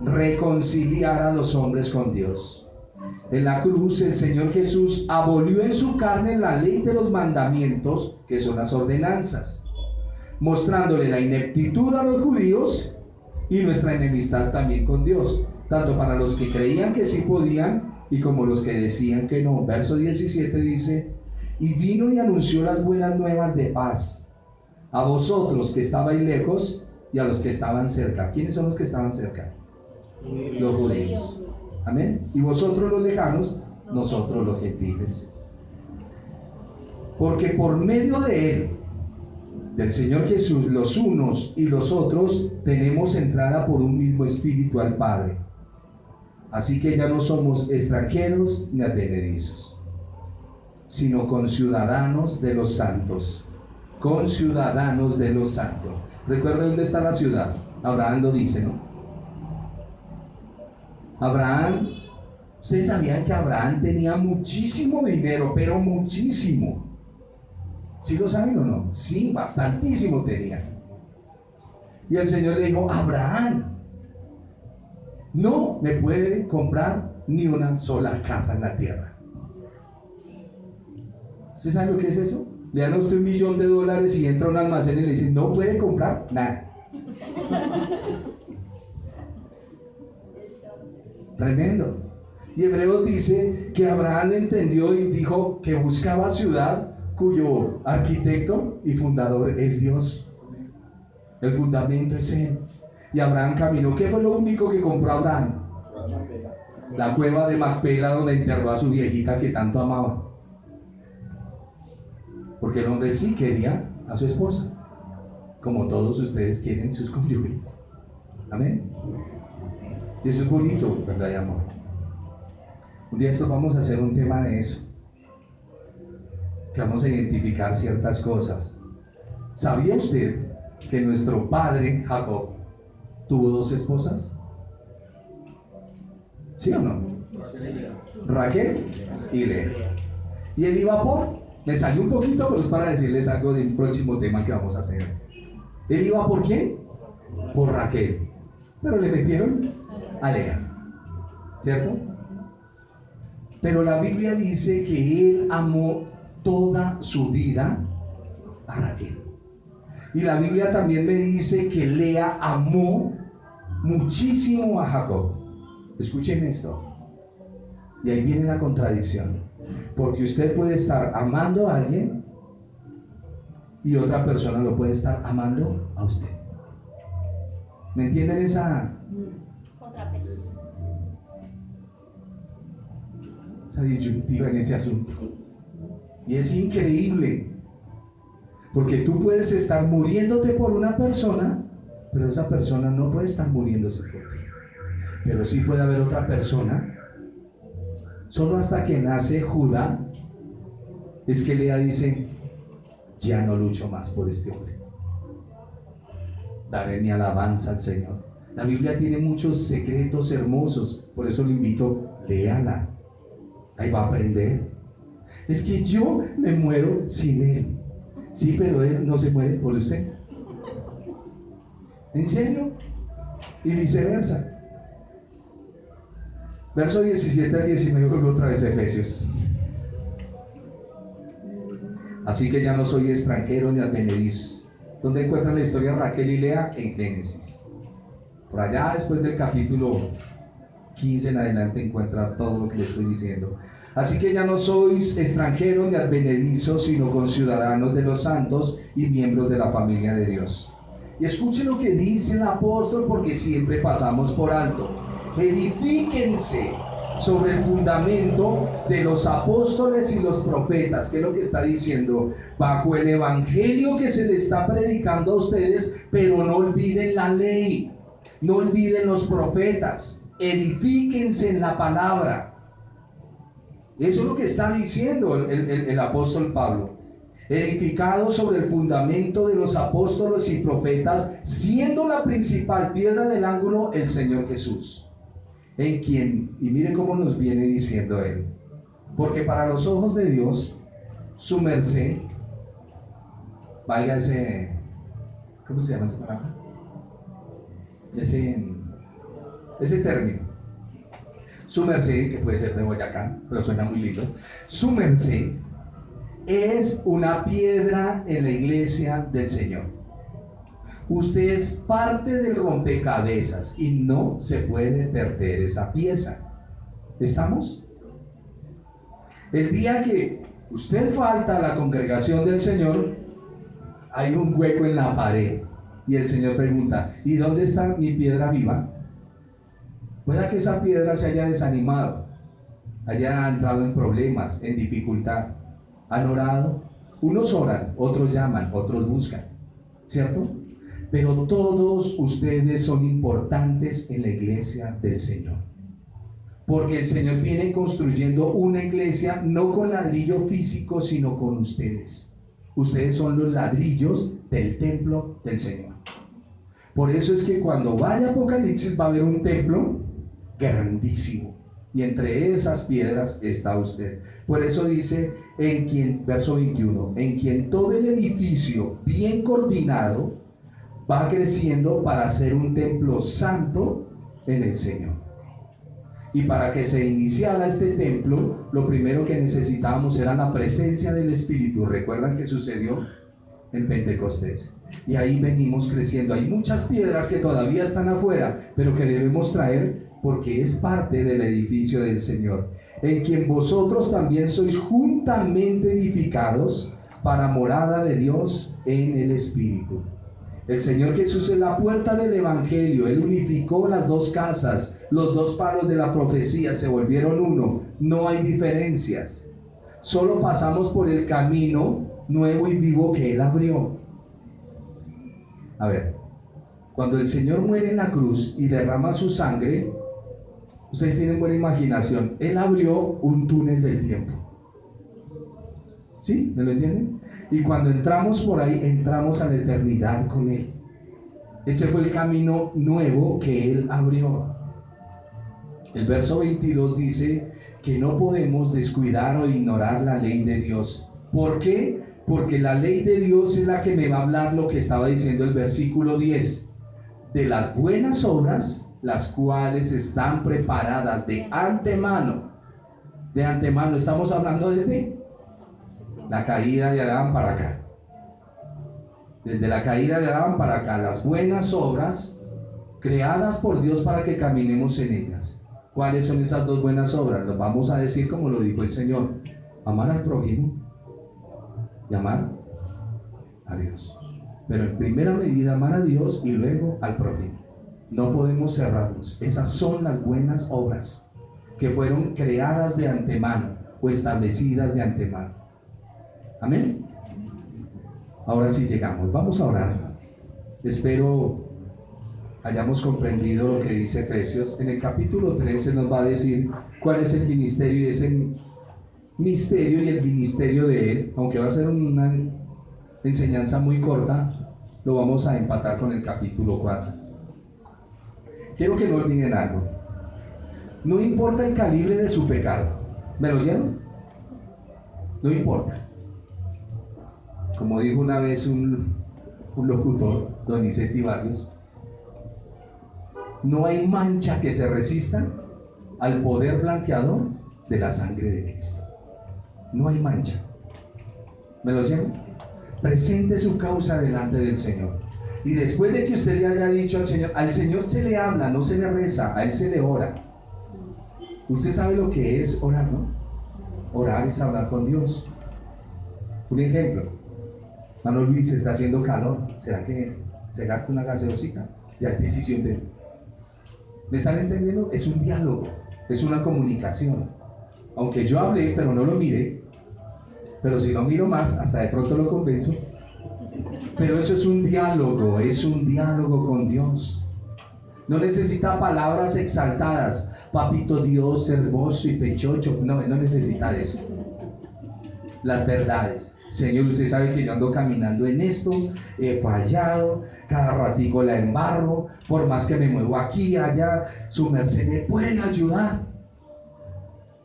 reconciliar a los hombres con Dios. En la cruz el Señor Jesús abolió en su carne la ley de los mandamientos, que son las ordenanzas, mostrándole la ineptitud a los judíos y nuestra enemistad también con Dios, tanto para los que creían que sí podían y como los que decían que no. Verso 17 dice: y vino y anunció las buenas nuevas de paz a vosotros que estabais lejos y a los que estaban cerca. ¿Quiénes son los que estaban cerca? Los judíos. Amén. Y vosotros los lejanos, nosotros los gentiles. Porque por medio de él, del Señor Jesús, los unos y los otros tenemos entrada por un mismo espíritu al Padre. Así que ya no somos extranjeros ni advenedizos, sino conciudadanos de los santos. Conciudadanos de los santos. Recuerden dónde está la ciudad. Abraham lo dice, ¿no? Abraham, ustedes sabían que Abraham tenía muchísimo dinero, pero muchísimo. ¿Sí lo saben o no? Sí, bastantísimo tenía. Y el Señor le dijo: Abraham, no me puede comprar ni una sola casa en la tierra. ¿Usted sabe lo que es eso? Le dan a usted $1.000.000 y entra a un almacén y le dicen: no puede comprar nada. Tremendo. Y Hebreos dice que Abraham entendió y dijo que buscaba ciudad cuyo arquitecto y fundador es Dios. El fundamento es Él. Y Abraham caminó. ¿Qué fue lo único que compró Abraham? La cueva de Macpela, donde enterró a su viejita que tanto amaba. Porque el hombre sí quería a su esposa, como todos ustedes quieren sus cónyuges. Amén. Y eso es bonito cuando hay amor. Un día estos vamos a hacer un tema de eso, que vamos a identificar ciertas cosas. ¿Sabía usted que nuestro padre Jacob tuvo 2 esposas? ¿Sí o no? Raquel y Lea. Y él iba por... Me salió un poquito, pero es para decirles algo de un próximo tema que vamos a tener. Él iba por quién? Por Raquel. Pero le metieron a Lea, ¿cierto? Pero la Biblia dice que él amó toda su vida a Raquel. Y la Biblia también me dice que Lea amó muchísimo a Jacob. Escuchen esto. Y ahí viene la contradicción. Porque usted puede estar amando a alguien y otra persona lo puede estar amando a usted. ¿Me entienden esa disyuntiva en ese asunto? Y es increíble, porque tú puedes estar muriéndote por una persona, pero esa persona no puede estar muriéndose por ti. Pero sí puede haber otra persona. Solo hasta que nace Judá es que Lea dice: ya no lucho más por este hombre, daré mi alabanza al Señor. La Biblia tiene muchos secretos hermosos, por eso le invito, léala, ahí va a aprender. Es que yo me muero sin él. Sí, pero él no se muere por usted. ¿En serio? Y viceversa. Verso 17 al 19, vuelvo otra vez a Efesios. Así que ya no soy extranjero ni advenedizo. ¿Dónde encuentran la historia de Raquel y Lea? En Génesis. Por allá después del capítulo 15 en adelante encuentra todo lo que le estoy diciendo. Así que ya no sois extranjeros ni advenedizos, sino conciudadanos de los santos y miembros de la familia de Dios. Y escuchen lo que dice el apóstol, porque siempre pasamos por alto. Edifíquense sobre el fundamento de los apóstoles y los profetas. ¿Qué es lo que está diciendo? Bajo el evangelio que se le está predicando a ustedes, pero no olviden la ley, no olviden los profetas. Edifíquense en la palabra. Eso es lo que está diciendo el apóstol Pablo. Edificados sobre el fundamento de los apóstoles y profetas, siendo la principal piedra del ángulo el Señor Jesús, en quien, y mire cómo nos viene diciendo él, porque para los ojos de Dios, su merced, valga ese, ¿cómo se llama esa palabra? ese término. Su merced, que puede ser de Boyacá, pero suena muy lindo. Su merced es una piedra en la iglesia del Señor. Usted es parte del rompecabezas y no se puede perder esa pieza. ¿Estamos? El día que usted falta a la congregación del Señor, hay un hueco en la pared y el Señor pregunta: ¿y dónde está mi piedra viva? Pueda que esa piedra se haya desanimado, haya entrado en problemas, en dificultad. Han orado, unos oran, otros llaman, otros buscan, ¿cierto? Pero todos ustedes son importantes en la iglesia del Señor, porque el Señor viene construyendo una iglesia no con ladrillo físico, sino con ustedes. Ustedes son los ladrillos del templo del Señor. Por eso es que cuando vaya Apocalipsis va a haber un templo grandísimo, y entre esas piedras está usted. Por eso dice en quien, verso 21, en quien todo el edificio bien coordinado va creciendo para ser un templo santo en el Señor. Y para que se iniciara este templo, lo primero que necesitábamos era la presencia del Espíritu. ¿Recuerdan que sucedió en Pentecostés? Y ahí venimos creciendo. Hay muchas piedras que todavía están afuera, pero que debemos traer porque es parte del edificio del Señor, en quien vosotros también sois juntamente edificados para morada de Dios en el Espíritu. El Señor Jesús es la puerta del Evangelio. Él unificó las dos casas, los dos palos de la profecía se volvieron uno. No hay diferencias, solo pasamos por el camino nuevo y vivo que Él abrió. A ver, cuando el Señor muere en la cruz y derrama su sangre, ustedes tienen buena imaginación, Él abrió un túnel del tiempo. ¿Sí? ¿Me lo entienden? Y cuando entramos por ahí, entramos a la eternidad con Él. Ese fue el camino nuevo que Él abrió. El verso 22 dice que no podemos descuidar o ignorar la ley de Dios. ¿Por qué? Porque la ley de Dios es la que me va a hablar lo que estaba diciendo el versículo 10. De las buenas obras, las cuales están preparadas de antemano. De antemano, estamos hablando desde la caída de Adán para acá. Desde la caída de Adán para acá, las buenas obras creadas por Dios para que caminemos en ellas. ¿Cuáles son esas dos buenas obras? Lo vamos a decir como lo dijo el Señor: amar al prójimo y amar a Dios. Pero en primera medida amar a Dios y luego al prójimo. No podemos cerrarnos. Esas son las buenas obras que fueron creadas de antemano o establecidas de antemano. Amén. Ahora sí llegamos, vamos a orar. Espero hayamos comprendido lo que dice Efesios. En el capítulo 13 nos va a decir cuál es el ministerio, y ese misterio y el ministerio de Él, aunque va a ser una enseñanza muy corta, lo vamos a empatar con el capítulo 4. Quiero que no olviden algo. No importa el calibre de su pecado. ¿Me lo llevo? No importa. Como dijo una vez un locutor, don Isetti Barrios, no hay mancha que se resista al poder blanqueador de la sangre de Cristo. No hay mancha. ¿Me lo llevo? Presente su causa delante del Señor. Y después de que usted le haya dicho al Señor se le habla, no se le reza, a Él se le ora. Usted sabe lo que es orar, ¿no? Orar es hablar con Dios. Un ejemplo: hermano Luis, está haciendo calor, ¿será que se gasta una gaseosita? Ya es decisión de él. ¿Me están entendiendo? Es un diálogo, es una comunicación. Aunque yo hablé, pero no lo mire, pero si lo miro más, hasta de pronto lo convenzo. Pero eso es un diálogo con Dios. No necesita palabras exaltadas, papito Dios, hermoso y pechocho. No necesita eso. Las verdades: Señor, usted sabe que yo ando caminando en esto, he fallado, cada ratico la embarro, por más que me muevo aquí y allá, su merced me puede ayudar.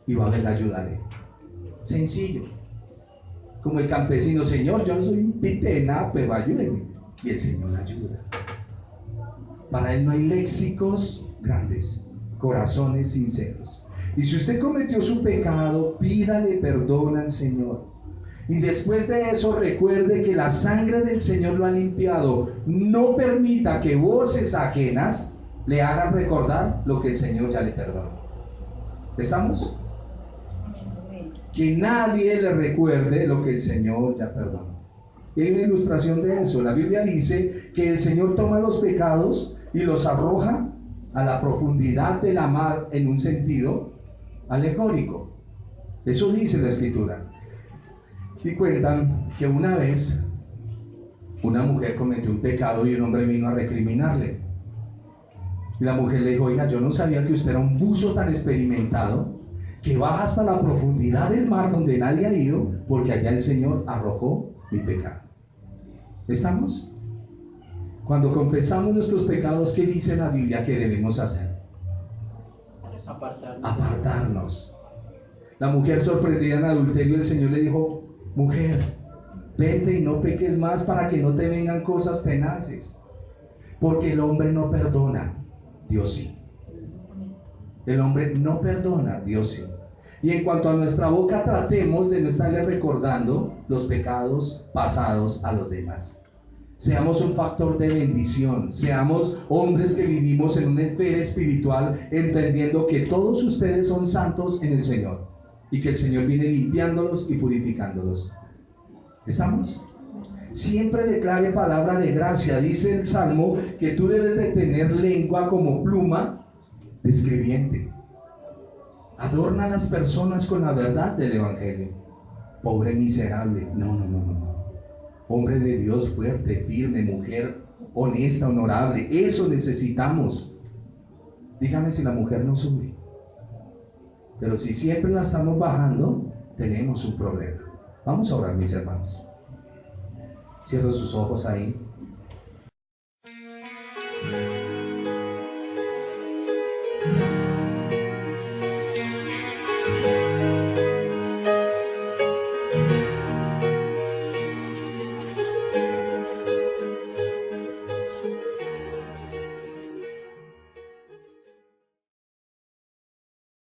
Y va a ver, la ayudaré. Sencillo. Como el campesino: Señor, yo no soy un pinte de nada, pero ayúdeme. Y el Señor la ayuda. Para Él no hay léxicos grandes, corazones sinceros. Y si usted cometió su pecado, pídale perdón al Señor. Y después de eso, recuerde que la sangre del Señor lo ha limpiado. No permita que voces ajenas le hagan recordar lo que el Señor ya le perdonó. ¿Estamos? Que nadie le recuerde lo que el Señor ya perdonó. Y hay una ilustración de eso. La Biblia dice que el Señor toma los pecados y los arroja a la profundidad de la mar en un sentido alegórico. Eso dice la Escritura. Y cuentan que una vez una mujer cometió un pecado y un hombre vino a recriminarle. Y la mujer le dijo: oiga, yo no sabía que usted era un buzo tan experimentado que baja hasta la profundidad del mar donde nadie ha ido, porque allá el Señor arrojó mi pecado. ¿Estamos? Cuando confesamos nuestros pecados, ¿qué dice la Biblia que debemos hacer? Apartarnos. La mujer sorprendida en adulterio, el Señor le dijo: mujer, vete y no peques más para que no te vengan cosas tenaces. Porque el hombre no perdona, Dios sí. El hombre no perdona, Dios sí. Y en cuanto a nuestra boca, tratemos de no estarle recordando los pecados pasados a los demás. Seamos un factor de bendición. Seamos hombres que vivimos en una esfera espiritual, entendiendo que todos ustedes son santos en el Señor y que el Señor viene limpiándolos y purificándolos. ¿Estamos? Siempre declare palabra de gracia. Dice el Salmo que tú debes de tener lengua como pluma de escribiente. Adorna a las personas con la verdad del Evangelio. Pobre miserable. No. Hombre de Dios fuerte, firme, mujer honesta, honorable. Eso necesitamos. Dígame si la mujer no sube. Pero si siempre la estamos bajando, tenemos un problema. Vamos a orar, mis hermanos. Cierra sus ojos ahí.